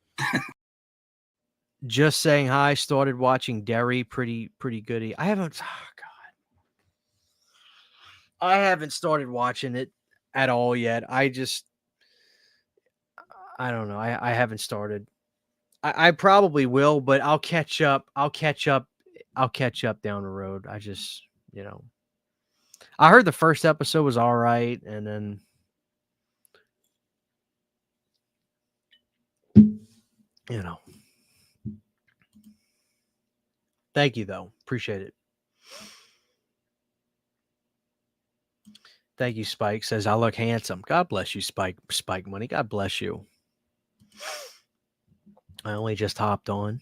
Just saying hi. Started watching Derry. Pretty goody. I haven't. Oh God. I haven't started watching it at all yet. I don't know. I haven't started. I probably will, but I'll catch up. I'll catch up down the road. I just, I heard the first episode was all right, and then, Thank you, though. Appreciate it. Thank you, Spike. Says, I look handsome. God bless you, Spike Money. God bless you. I only just hopped on.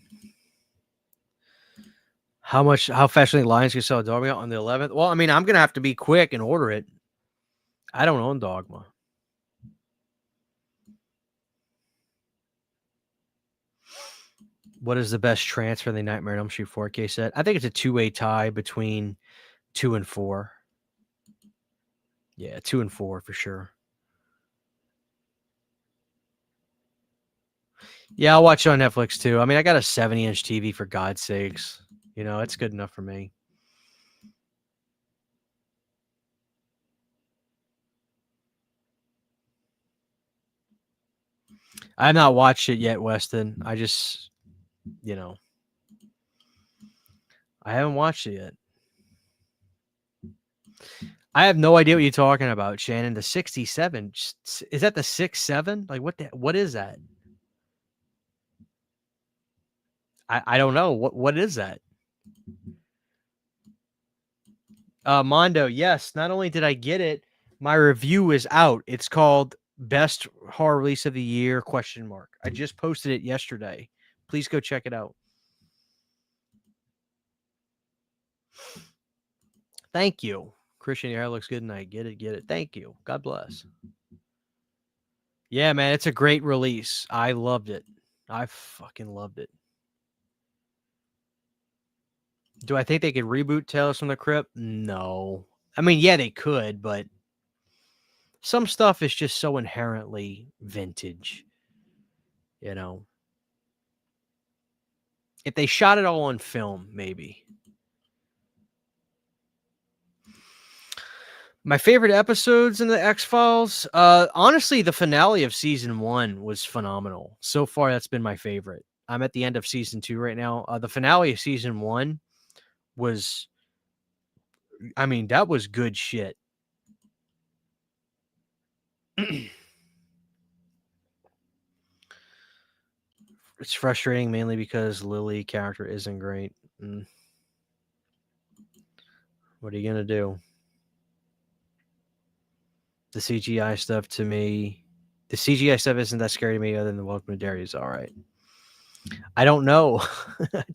How fast do Lions can sell Dogma on the 11th? Well, I mean, I'm going to have to be quick and order it. I don't own Dogma. What is the best transfer in the Nightmare on Elm Street 4K set? I think it's a 2-way tie between 2 and 4. Yeah, 2 and 4 for sure. Yeah, I'll watch it on Netflix too. I mean, I got a 70-inch TV for God's sakes. It's good enough for me. I have not watched it yet, Weston. I just, I haven't watched it yet. I have no idea what you're talking about, Shannon. The 67 is that the 6-7? Like what is that? I don't know. What is that? Mondo, yes. Not only did I get it, my review is out. It's called Best Horror Release of the Year ? I just posted it yesterday. Please go check it out. Thank you. Christian, your hair looks good tonight. Get it. Thank you. God bless. Yeah, man, it's a great release. I loved it. I fucking loved it. Do I think they could reboot Tales from the Crypt? No. I mean, yeah, they could, but some stuff is just so inherently vintage, you know. If they shot it all on film, maybe. My favorite episodes in the X-Files, honestly, the finale of season 1 was phenomenal. So far, that's been my favorite. I'm at the end of season 2 right now. The finale of season 1 was, I mean, that was good shit. It's frustrating mainly because Lily character isn't great. What are you gonna do? The CGI stuff to me, the CGI stuff isn't that scary to me. Other than the Welcome to Derry is all right. I don't know,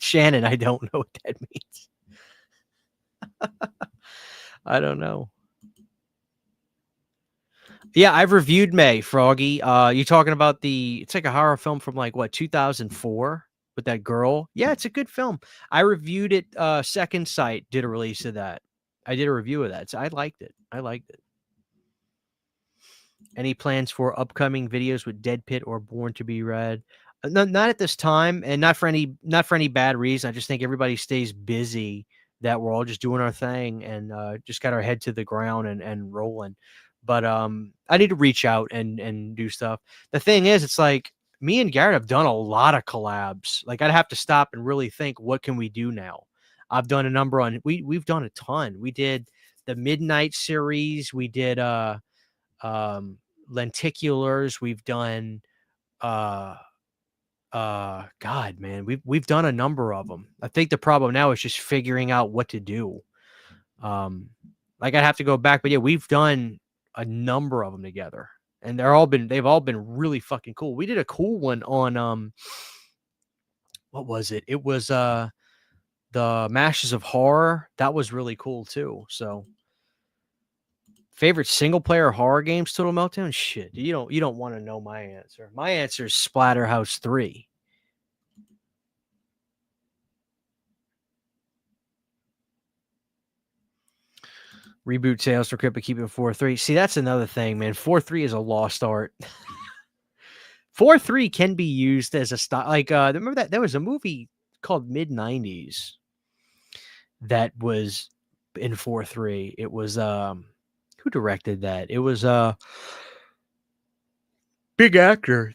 Shannon. I don't know what that means. I don't know. Yeah, I've reviewed May, Froggy. You talking about it's like a horror film from like what 2004 with that girl? Yeah, it's a good film. I reviewed it. Second Sight did a release of that. I did a review of that. So I liked it. Any plans for upcoming videos with Dead Pit or Born to Be Read? No, not at this time, and not for any bad reason. I just think everybody stays busy. That we're all just doing our thing and just got our head to the ground and rolling. But I need to reach out and do stuff. The thing is, it's like me and Garrett have done a lot of collabs. Like I'd have to stop and really think, what can we do now? I've done a number on we've done a ton. We did the Midnight series. We did lenticulars. We've done God, man, we've done a number of them. I think the problem now is just figuring out what to do. Like I'd have to go back, but yeah, we've done a number of them together, and they've all been really fucking cool. We did a cool one on what was it? It was the Masters of Horror. That was really cool too. So favorite single player horror games, Total Meltdown? Shit, you don't want to know my answer. My answer is Splatterhouse 3. Reboot sales for Crypt, but keep it 4-3. See, that's another thing, man. 4-3 is a lost art. 4-3 can be used as a style. Like, remember that there was a movie called Mid-90s that was in 4-3. It was who directed that? It was big actor.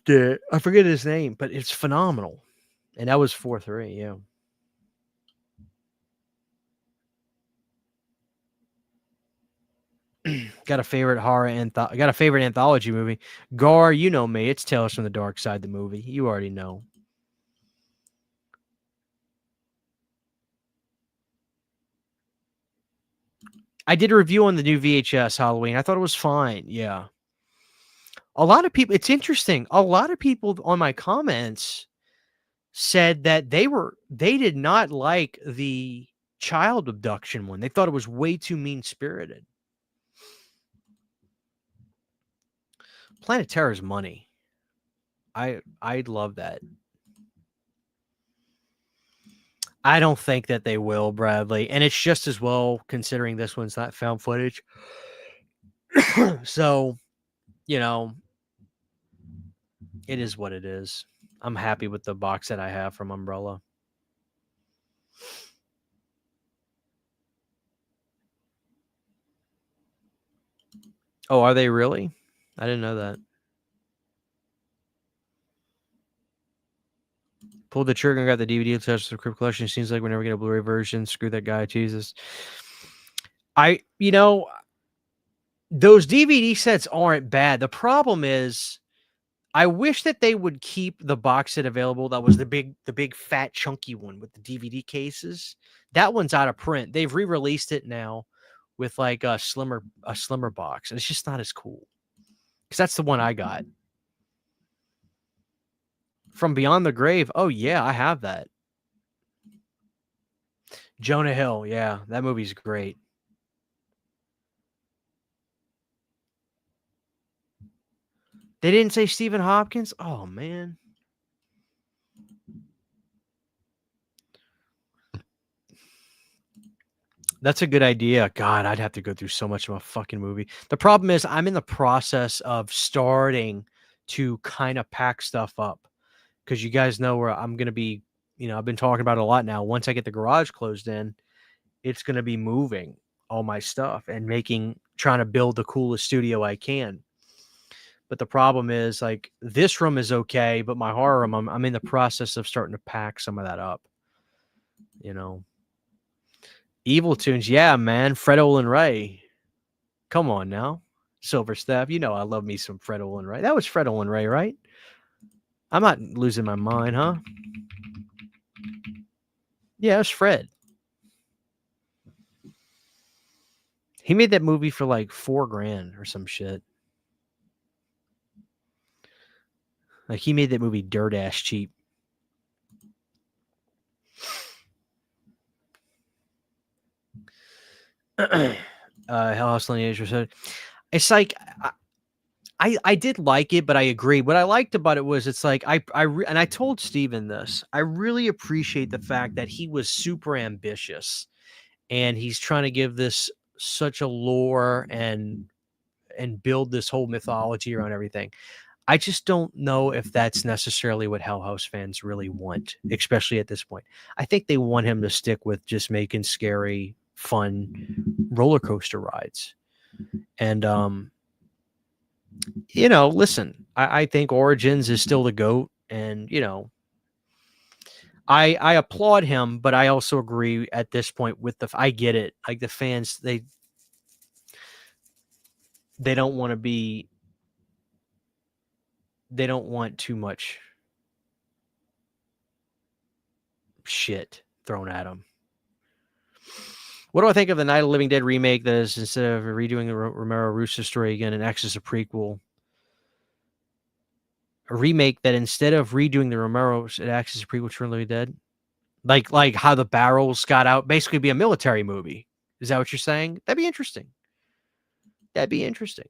I forget his name, but it's phenomenal. And that was 4-3, yeah. Got a favorite got a favorite anthology movie. Gar, you know me. It's Tales from the Dark Side, the movie. You already know. I did a review on the new VHS Halloween. I thought it was fine. Yeah. A lot of people, it's interesting. A lot of people on my comments said that they did not like the child abduction one. They thought it was way too mean-spirited. Planet Terror's money. I'd love that. I don't think that they will, Bradley. And it's just as well considering this one's not found footage. So, you know, it is what it is. I'm happy with the box that I have from Umbrella. Oh, are they really? I didn't know that. Pulled the trigger and got the DVD attached to the Crypt Collection. Seems like we're never get a Blu-ray version. Screw that guy, Jesus. Those DVD sets aren't bad. The problem is, I wish that they would keep the box set available. That was the big fat chunky one with the DVD cases. That one's out of print. They've re-released it now with like a slimmer box, and it's just not as cool. Because that's the one I got. From Beyond the Grave. Oh yeah, I have that. Jonah Hill. Yeah, that movie's great. They didn't say Stephen Hopkins? Oh man. That's a good idea. God, I'd have to go through so much of a fucking movie. The problem is I'm in the process of starting to kind of pack stuff up because you guys know where I'm going to be. I've been talking about it a lot now. Once I get the garage closed in, it's going to be moving all my stuff and trying to build the coolest studio I can. But the problem is, like, this room is okay, but my horror room, I'm in the process of starting to pack some of that up. Evil Tunes, yeah, man. Fred Olin Ray. Come on now. Silver Staff. I love me some Fred Olin Ray. That was Fred Olin Ray, right? I'm not losing my mind, huh? Yeah, it's Fred. He made that movie for like $4,000 or some shit. Like, he made that movie dirt ass cheap. Hell House Lineage said, it's like I did like it, but I agree. What I liked about it was it's like and I told Steven this. I really appreciate the fact that he was super ambitious and he's trying to give this such a lore and build this whole mythology around everything. I just don't know if that's necessarily what Hell House fans really want, especially at this point. I think they want him to stick with just making scary, fun roller coaster rides. And listen, I think Origins is still the GOAT, and I applaud him, but I also agree at this point with I get it. Like, the fans, they don't want to be, they don't want too much shit thrown at them. What do I think of the Night of the Living Dead remake that is, instead of redoing the Romero Russo story again, and acts as a prequel? A remake that, instead of redoing the Romero, it acts as a prequel to the Living Dead? Like how the barrels got out, basically be a military movie. Is that what you're saying? That'd be interesting. That'd be interesting.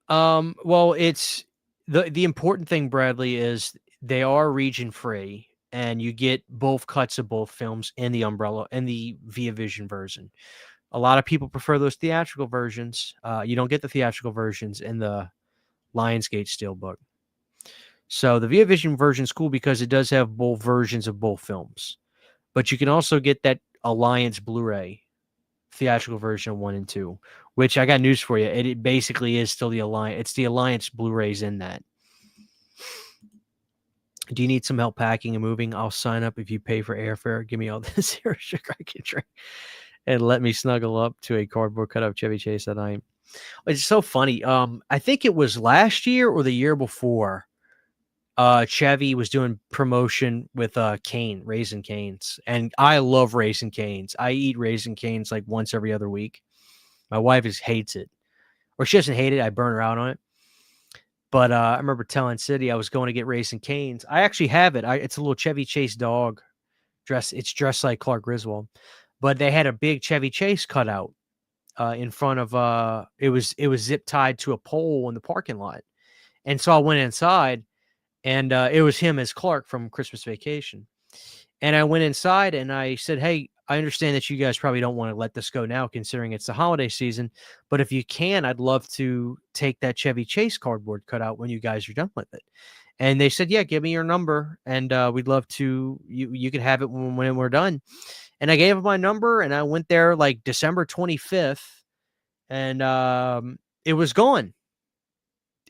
Well, it's the important thing, Bradley, is they are region free, and you get both cuts of both films in the Umbrella and the Via Vision version. A lot of people prefer those theatrical versions. You don't get the theatrical versions in the Lionsgate Steelbook. So the Via Vision version is cool because it does have both versions of both films. But you can also get that Alliance Blu-ray theatrical version 1 and 2, which I got news for you. It basically is still the Alliance. It's the Alliance Blu-rays in that. Do you need some help packing and moving? I'll sign up if you pay for airfare. Give me all this zero sugar I can drink and let me snuggle up to a cardboard cutout Chevy Chase that I. It's so funny. I think it was last year or the year before. Chevy was doing promotion with Raisin Canes, and I love Raisin Canes. I eat Raisin Canes like once every other week. My wife hates it, or she doesn't hate it. I burn her out on it. But I remember telling City I was going to get Raisin Canes. I actually have it. It's a little Chevy Chase dog dress. It's dressed like Clark Griswold, but they had a big Chevy Chase cutout in front of it was zip tied to a pole in the parking lot, and so I went inside. And it was him as Clark from Christmas Vacation. And I went inside and I said, hey, I understand that you guys probably don't want to let this go now, considering it's the holiday season. But if you can, I'd love to take that Chevy Chase cardboard cutout when you guys are done with it. And they said, yeah, give me your number. And we'd love to, you could have it when we're done. And I gave him my number and I went there like December 25th and it was gone.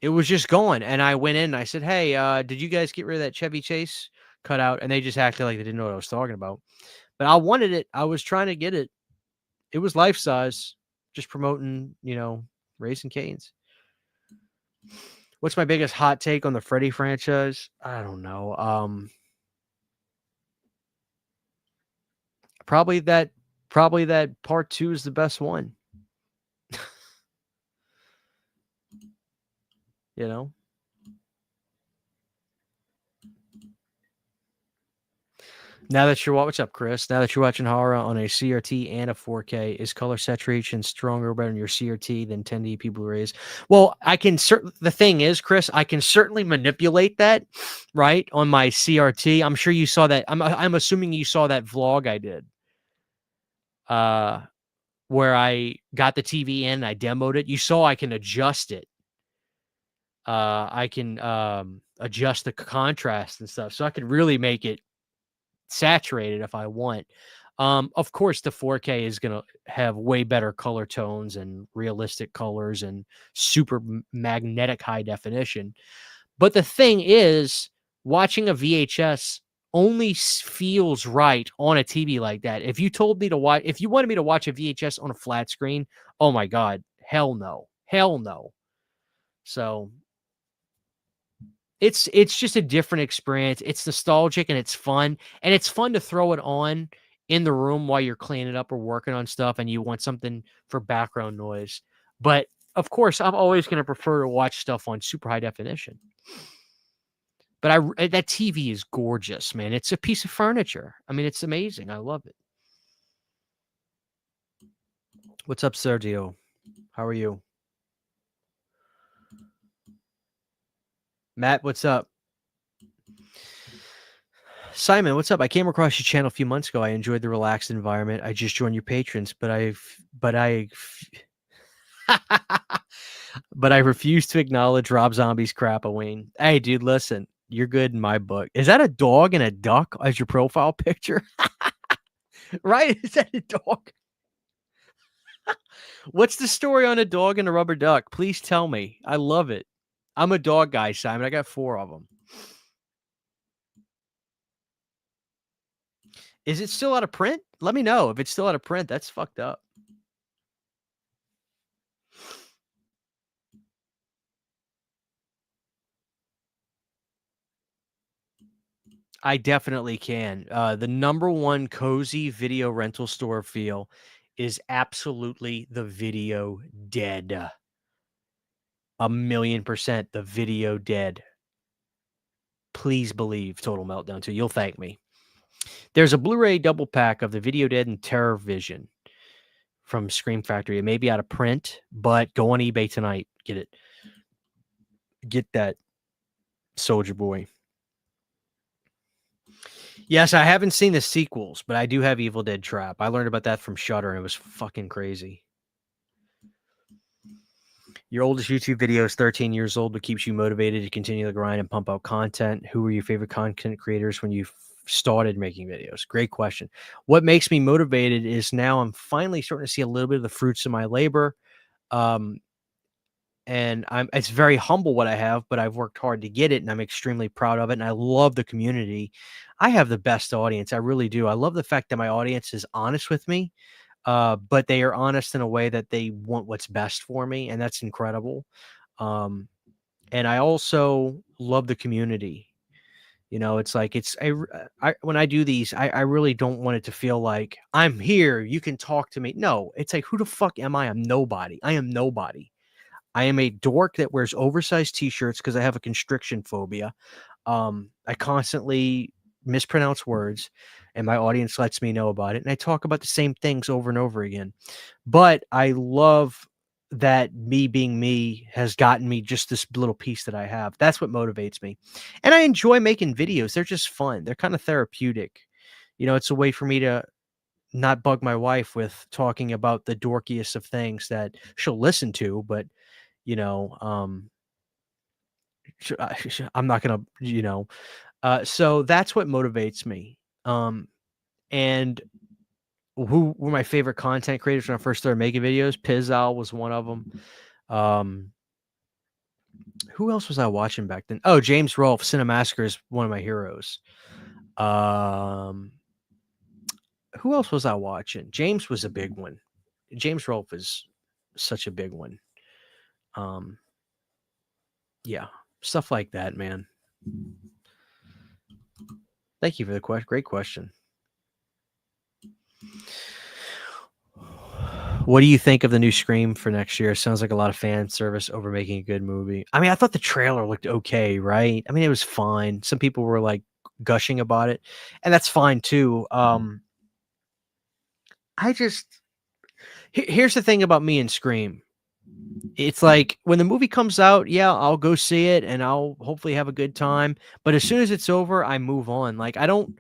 it was just gone. And I went in and I said, "Hey, did you guys get rid of that Chevy Chase cutout?" And they just acted like they didn't know what I was talking about. But I wanted it. I was trying to get it. It was life size, just promoting, Raising Cane's. What's my biggest hot take on the Freddy franchise? I don't know. Probably that part 2 is the best one. You know? Now that you're what's up, Chris? Now that you're watching horror on a CRT and a 4K, is color saturation stronger or better in your CRT than 1080p Blu-rays? Well, the thing is, Chris, I can certainly manipulate that, right, on my CRT. I'm sure you saw that. I'm assuming you saw that vlog I did. Where I got the TV in, I demoed it. You saw I can adjust it. I can adjust the contrast and stuff, so I could really make it saturated if I want. Of course, the 4K is going to have way better color tones and realistic colors and super magnetic high definition. But the thing is, watching a VHS only feels right on a TV like that. If you told me to watch, if you wanted me to watch a VHS on a flat screen, oh my God, hell no. Hell no. So it's just a different experience. It's nostalgic and it's fun. And it's fun to throw it on in the room while you're cleaning up or working on stuff and you want something for background noise. But of course, I'm always going to prefer to watch stuff on super high definition. But that TV is gorgeous, man. It's a piece of furniture. I mean, it's amazing. I love it. What's up, Sergio? How are you? Matt, what's up? Simon, what's up? I came across your channel a few months ago. I enjoyed the relaxed environment. I just joined your patrons, but I refuse to acknowledge Rob Zombie's crap, Wayne. Hey, dude, listen, you're good in my book. Is that a dog and a duck as your profile picture? Right? Is that a dog? What's the story on a dog and a rubber duck? Please tell me. I love it. I'm a dog guy, Simon. I got 4 of them. Is it still out of print? Let me know if it's still out of print. That's fucked up. I definitely can. The number one cozy video rental store feel is absolutely the Video Dead. 1,000,000% the Video Dead. Please believe Total Meltdown 2. You'll thank me. There's a Blu-ray double pack of the Video Dead and Terror Vision from Scream Factory. It may be out of print, but go on eBay tonight. Get it. Get that, Soldier Boy. Yes, I haven't seen the sequels, but I do have Evil Dead Trap. I learned about that from Shudder, and it was fucking crazy. Your oldest YouTube video is 13 years old, but keeps you motivated to continue the grind and pump out content. Who were your favorite content creators when you started making videos? Great question. What makes me motivated is now I'm finally starting to see a little bit of the fruits of my labor. And it's very humble what I have, but I've worked hard to get it and I'm extremely proud of it. And I love the community. I have the best audience. I really do. I love the fact that my audience is honest with me, but they are honest in a way that they want what's best for me. And that's incredible. And I also love the community. It's like when I do these, I really don't want it to feel like I'm here. You can talk to me. No, it's like, who the fuck am I? I'm nobody. I am nobody. I am a dork that wears oversized t-shirts because I have a constriction phobia. I constantly mispronounce words and my audience lets me know about it. And I talk about the same things over and over again. But I love that me being me has gotten me just this little piece that I have. That's what motivates me. And I enjoy making videos. They're just fun. They're kind of therapeutic. It's a way for me to not bug my wife with talking about the dorkiest of things that she'll listen to, but I'm not gonna, so that's what motivates me. And who were my favorite content creators when I first started making videos? Pizzal was one of them. Who else was I watching back then? Oh, James Rolfe, Cinemassacre is one of my heroes. Who else was I watching? James was a big one. James Rolfe is such a big one. Yeah, stuff like that, man. Thank you for the question. Great question. What do you think of the new Scream for next year? Sounds like a lot of fan service over making a good movie. I mean, I thought the trailer looked okay, right? I mean, it was fine. Some people were like gushing about it, and that's fine too. I just here's the thing about me and Scream. It's like when the movie comes out, yeah, I'll go see it and I'll hopefully have a good time. But as soon as it's over, I move on. Like I don't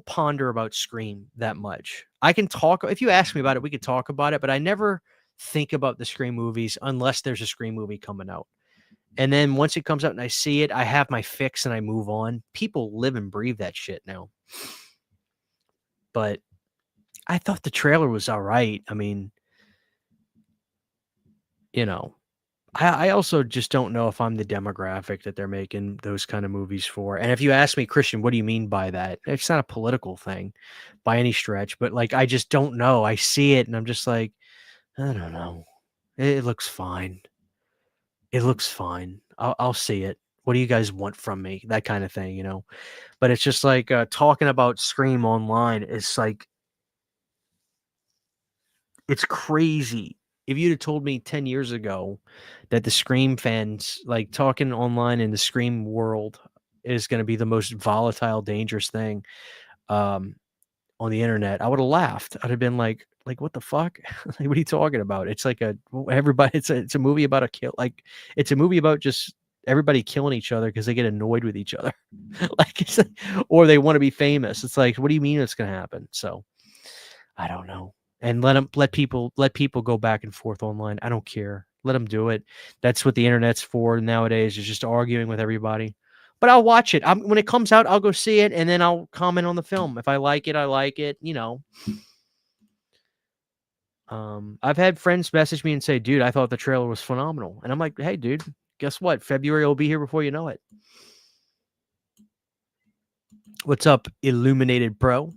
ponder about Scream that much. I can talk if you ask me about it, we could talk about it, but I never think about the Scream movies unless there's a Scream movie coming out. And then once it comes out and I see it, I have my fix and I move on. People live and breathe that shit now. But I thought the trailer was all right. I mean, you know, I also just don't know if I'm the demographic that they're making those kind of movies for. And if you ask me, Christian, what do you mean by that? It's not a political thing by any stretch, but like I just don't know. I see it and I'm just like, I don't know. It looks fine. It looks fine. I'll see it. What do you guys want from me? That kind of thing, you know. But it's just like talking about Scream online is like it's crazy. If you'd have told me 10 years ago that the Scream fans, like talking online in the Scream world, is going to be the most volatile, dangerous thing on the internet, I would have laughed. I'd have been like what the fuck? Like, what are you talking about? It's like everybody. It's a movie about a kill. Like it's a movie about just everybody killing each other because they get annoyed with each other, or they want to be famous. It's like, what do you mean it's going to happen? So I don't know. And let people go back and forth online. I don't care. Let them do it. That's what the internet's for nowadays, is just arguing with everybody. But I'll watch it. When it comes out, I'll go see it and then I'll comment on the film. If I like it, I like it, you know. I've had friends message me and say, "Dude, I thought the trailer was phenomenal." And I'm like, "Hey, dude, guess what? February will be here before you know it." What's up, Illuminated Pro?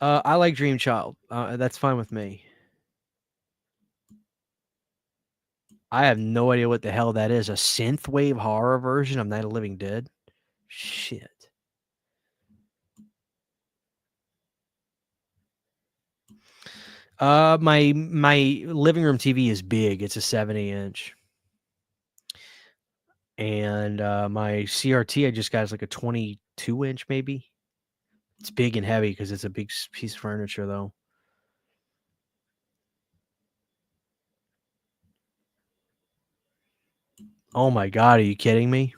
I like Dream Child. That's fine with me. I have no idea what the hell that is. A synthwave horror version of Night of the Living Dead? Shit. My living room TV is big. It's a 70-inch. And my CRT I just got is like a 22-inch maybe. It's big and heavy because it's a big piece of furniture though. Oh my god, are you kidding me?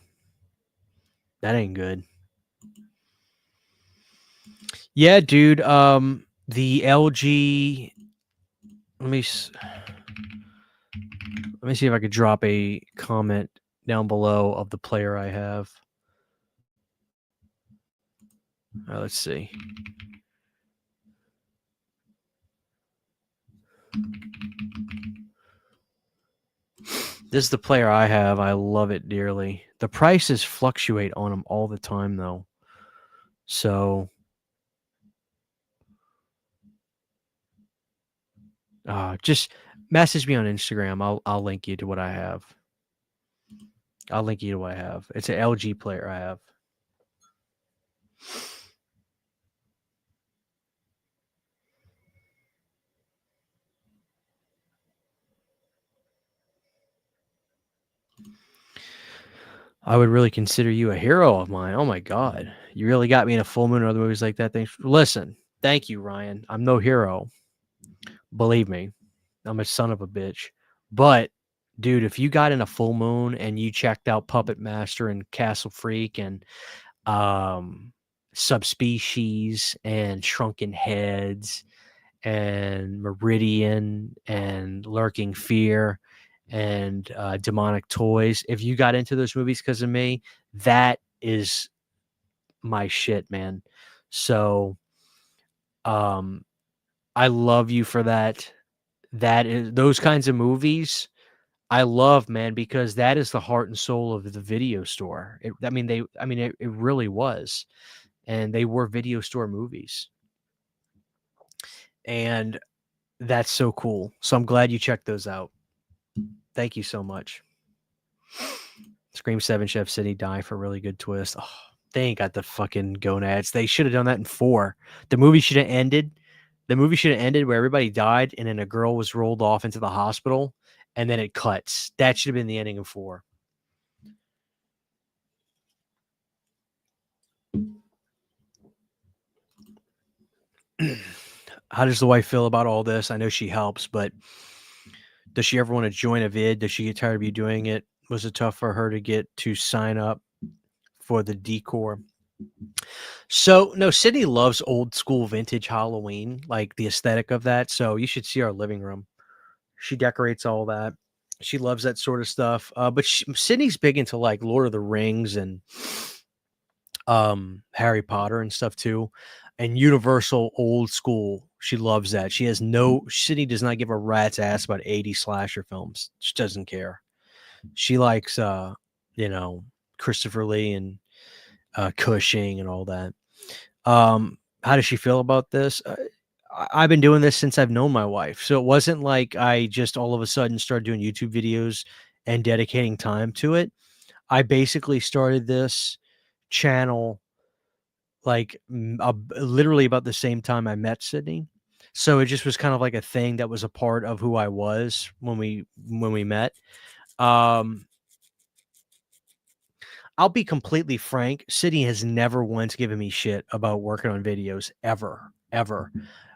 That ain't good. Yeah, dude. The LG. Let me see if I could drop a comment down below of the player I have. Let's see. This is the player I have. I love it dearly. The prices fluctuate on them all the time, though. So, just message me on Instagram. I'll link you to what I have. I'll link you to what I have. It's an LG player I have. I would really consider you a hero of mine. Oh my god, you really got me in a full moon or other movies like that. Thanks. Listen, thank you, Ryan. I'm no hero. Believe me, I'm a son of a bitch. But dude, if you got in a full moon and you checked out Puppet Master and Castle Freak and Subspecies and Shrunken Heads and Meridian and Lurking Fear and Demonic Toys, if you got into those movies because of me, that is my shit, man. So, I love you for that. That is those kinds of movies I love, man, because that is the heart and soul of the video store. It really was. And they were video store movies. And that's so cool. So I'm glad you checked those out. Thank you so much. Scream 7 Chef City die for a really good twist. Oh, they ain't got the fucking gonads. They should have done that in 4. The movie should have ended. The movie should have ended where everybody died and then a girl was rolled off into the hospital and then it cuts. That should have been the ending of 4. How does the wife feel about all this? I know she helps, but does she ever want to join a vid? Does she get tired of you doing it? Was it tough for her to get to sign up for the decor? So, no, Sydney loves old school vintage Halloween, like the aesthetic of that. So, you should see our living room. She decorates all that. She loves that sort of stuff. But Sydney's big into like Lord of the Rings and Harry Potter and stuff too. And Universal old school. She loves that. Sydney does not give a rat's ass about 80 slasher films. She doesn't care. She likes Christopher Lee and Cushing and all that. How does she feel about this? I've been doing this since I've known my wife. So it wasn't like I just all of a sudden started doing YouTube videos and dedicating time to it. I basically started this channel like literally about the same time I met Sydney. So it just was kind of like a thing that was a part of who I was when we met. I'll be completely frank. Sydney has never once given me shit about working on videos ever.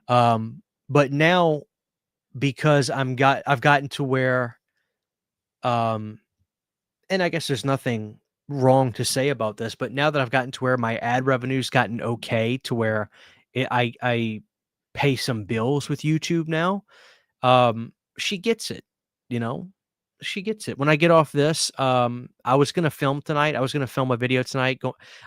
But now because I've gotten to where, and I guess there's nothing wrong to say about this, but now that I've gotten to where my ad revenue's gotten okay to where I pay some bills with YouTube now, she gets it, you know? She gets it. When I get off this, I was gonna film tonight. I was gonna film a video tonight.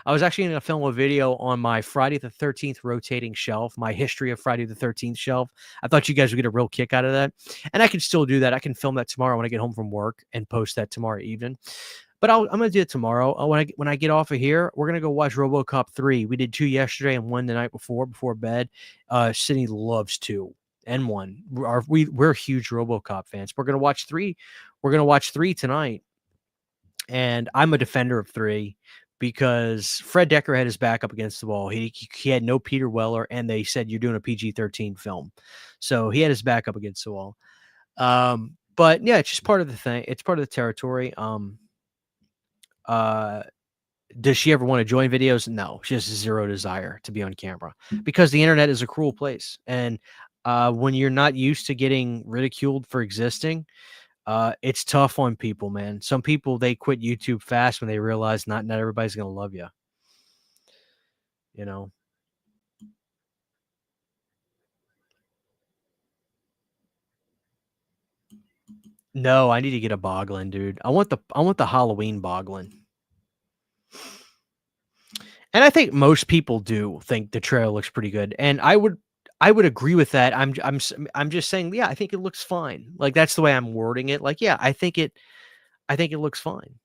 I was actually gonna film a video on my Friday the 13th rotating shelf, my history of Friday the 13th shelf. I thought you guys would get a real kick out of that. And I can still do that. I can film that tomorrow when I get home from work and post that tomorrow evening. But I'm gonna do it tomorrow. When I get off of here, we're gonna go watch RoboCop 3. We did 2 yesterday and 1 the night before bed. Sydney loves 2 and 1. We're huge RoboCop fans. We're gonna watch 3. We're gonna watch 3 tonight. And I'm a defender of 3 because Fred Decker had his back up against the wall. He had no Peter Weller, and they said you're doing a PG-13 film, so he had his back up against the wall. But yeah, it's just part of the thing. It's part of the territory. Does she ever want to join videos? No, she has zero desire to be on camera because the internet is a cruel place. And when you're not used to getting ridiculed for existing, it's tough on people, man. Some people, they quit YouTube fast when they realize not everybody's going to love you. You know? No, I need to get a boglin, dude. I want the Halloween boglin. And I think most people do think the trailer looks pretty good. And I would agree with that. I'm just saying, yeah, I think it looks fine. Like that's the way I'm wording it. Like, yeah, I think it looks fine.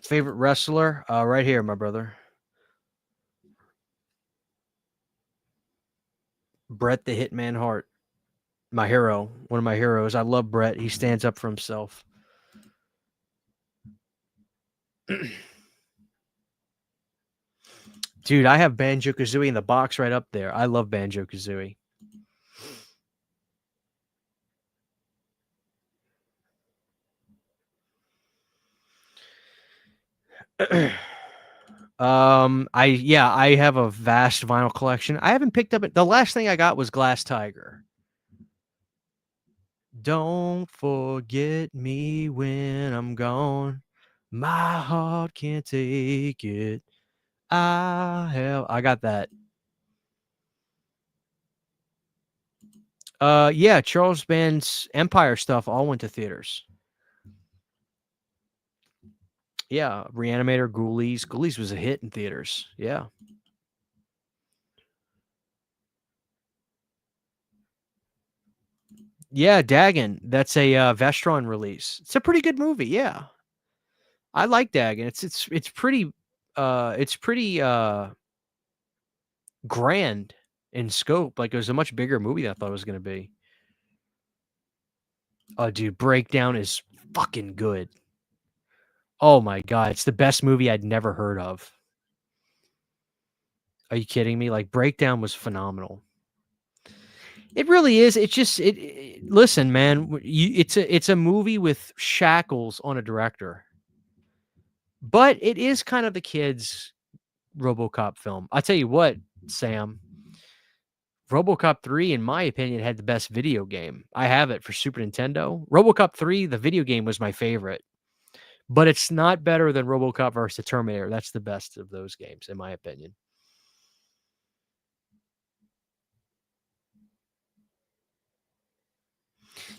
Favorite wrestler? Right here, my brother. Bret the Hitman Hart. My hero. One of my heroes. I love Bret. He stands up for himself. Dude, I have Banjo-Kazooie in the box right up there. I love Banjo-Kazooie. I have a vast vinyl collection. I haven't picked up it. The last thing I got was Glass Tiger. Don't forget me when I'm gone. My heart can't take it. I got that. Yeah, Charles Band's Empire stuff all went to theaters. Yeah, Reanimator, Ghoulies. Ghoulies was a hit in theaters. Yeah. Yeah, Dagon. That's a Vestron release. It's a pretty good movie. Yeah, I like Dagon. It's pretty grand in scope. Like it was a much bigger movie than I thought it was going to be. Oh, dude, Breakdown is fucking good. Oh my god, it's the best movie I'd never heard of. Are you kidding me? Like Breakdown was phenomenal. It really is. It's just listen, man. It's a movie with shackles on a director, but it is kind of the kids' RoboCop film. I tell you what, Sam. RoboCop 3, in my opinion, had the best video game. I have it for Super Nintendo. RoboCop 3, the video game, was my favorite, but it's not better than RoboCop versus the Terminator. That's the best of those games, in my opinion.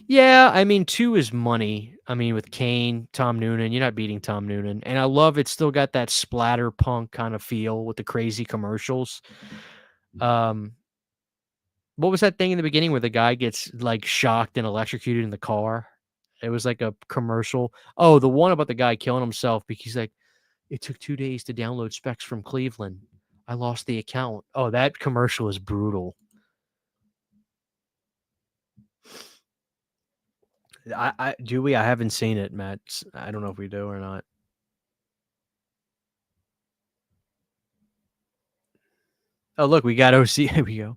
Yeah, I mean, 2 is money. I mean, with Kane, Tom Noonan, you're not beating Tom Noonan. And I love it's still got that splatter punk kind of feel with the crazy commercials. Um, what was that thing in the beginning where the guy gets like shocked and electrocuted in the car? It was like a commercial. Oh, the one about the guy killing himself because he's like, it took 2 days to download specs from Cleveland. I lost the account. Oh, that commercial is brutal. Do we? I haven't seen it, Matt. I don't know if we do or not. Oh, look, we got OC. Here we go.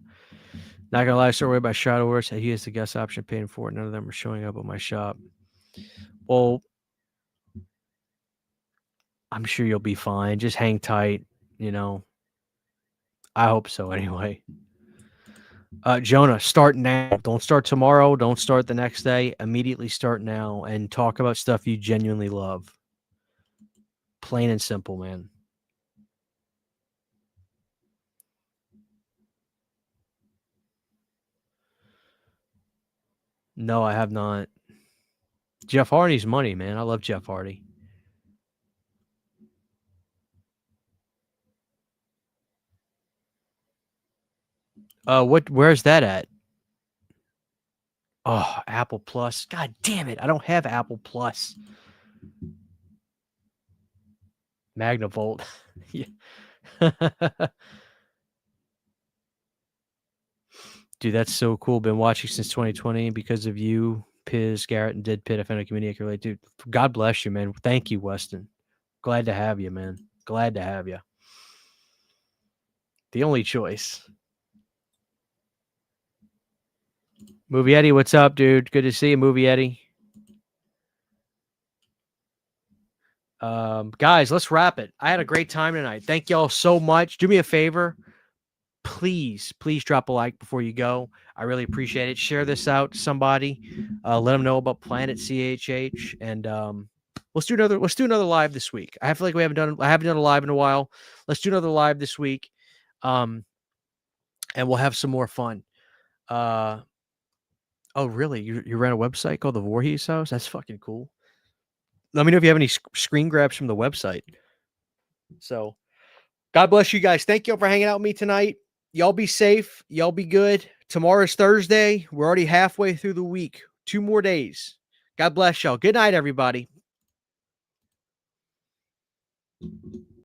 Not gonna lie, sorry about Shadow Wars. He has the guest option paying for it. None of them are showing up at my shop. Well, I'm sure you'll be fine. Just hang tight, you know. I hope so anyway. Jonah, start now. Don't start tomorrow. Don't start the next day. Immediately start now and talk about stuff you genuinely love. Plain and simple, man. No, I have not. Jeff Hardy's money, man. I love Jeff Hardy. Where's that at? Oh, Apple Plus. God damn it. I don't have Apple Plus. Magnavolt. Yeah. Dude, that's so cool. Been watching since 2020 because of you, Piz, Garrett, and Dead Pit. I found a community I can relate to. God bless you, man. Thank you, Weston. Glad to have you, man. Glad to have you. The only choice. Movie Eddie, what's up, dude? Good to see you, Movie Eddie. Guys, let's wrap it. I had a great time tonight. Thank y'all so much. Do me a favor. Please drop a like before you go. I really appreciate it. Share this out to somebody. Let them know about Planet CHH, and let's do another live this week. I feel like I haven't done a live in a while. Let's do another live this week, and we'll have some more fun. Oh, really? You ran a website called the Voorhees House? That's fucking cool. Let me know if you have any screen grabs from the website. So, God bless you guys. Thank you all for hanging out with me tonight. Y'all be safe. Y'all be good. Tomorrow's Thursday. We're already halfway through the week. 2 more days. God bless y'all. Good night, everybody.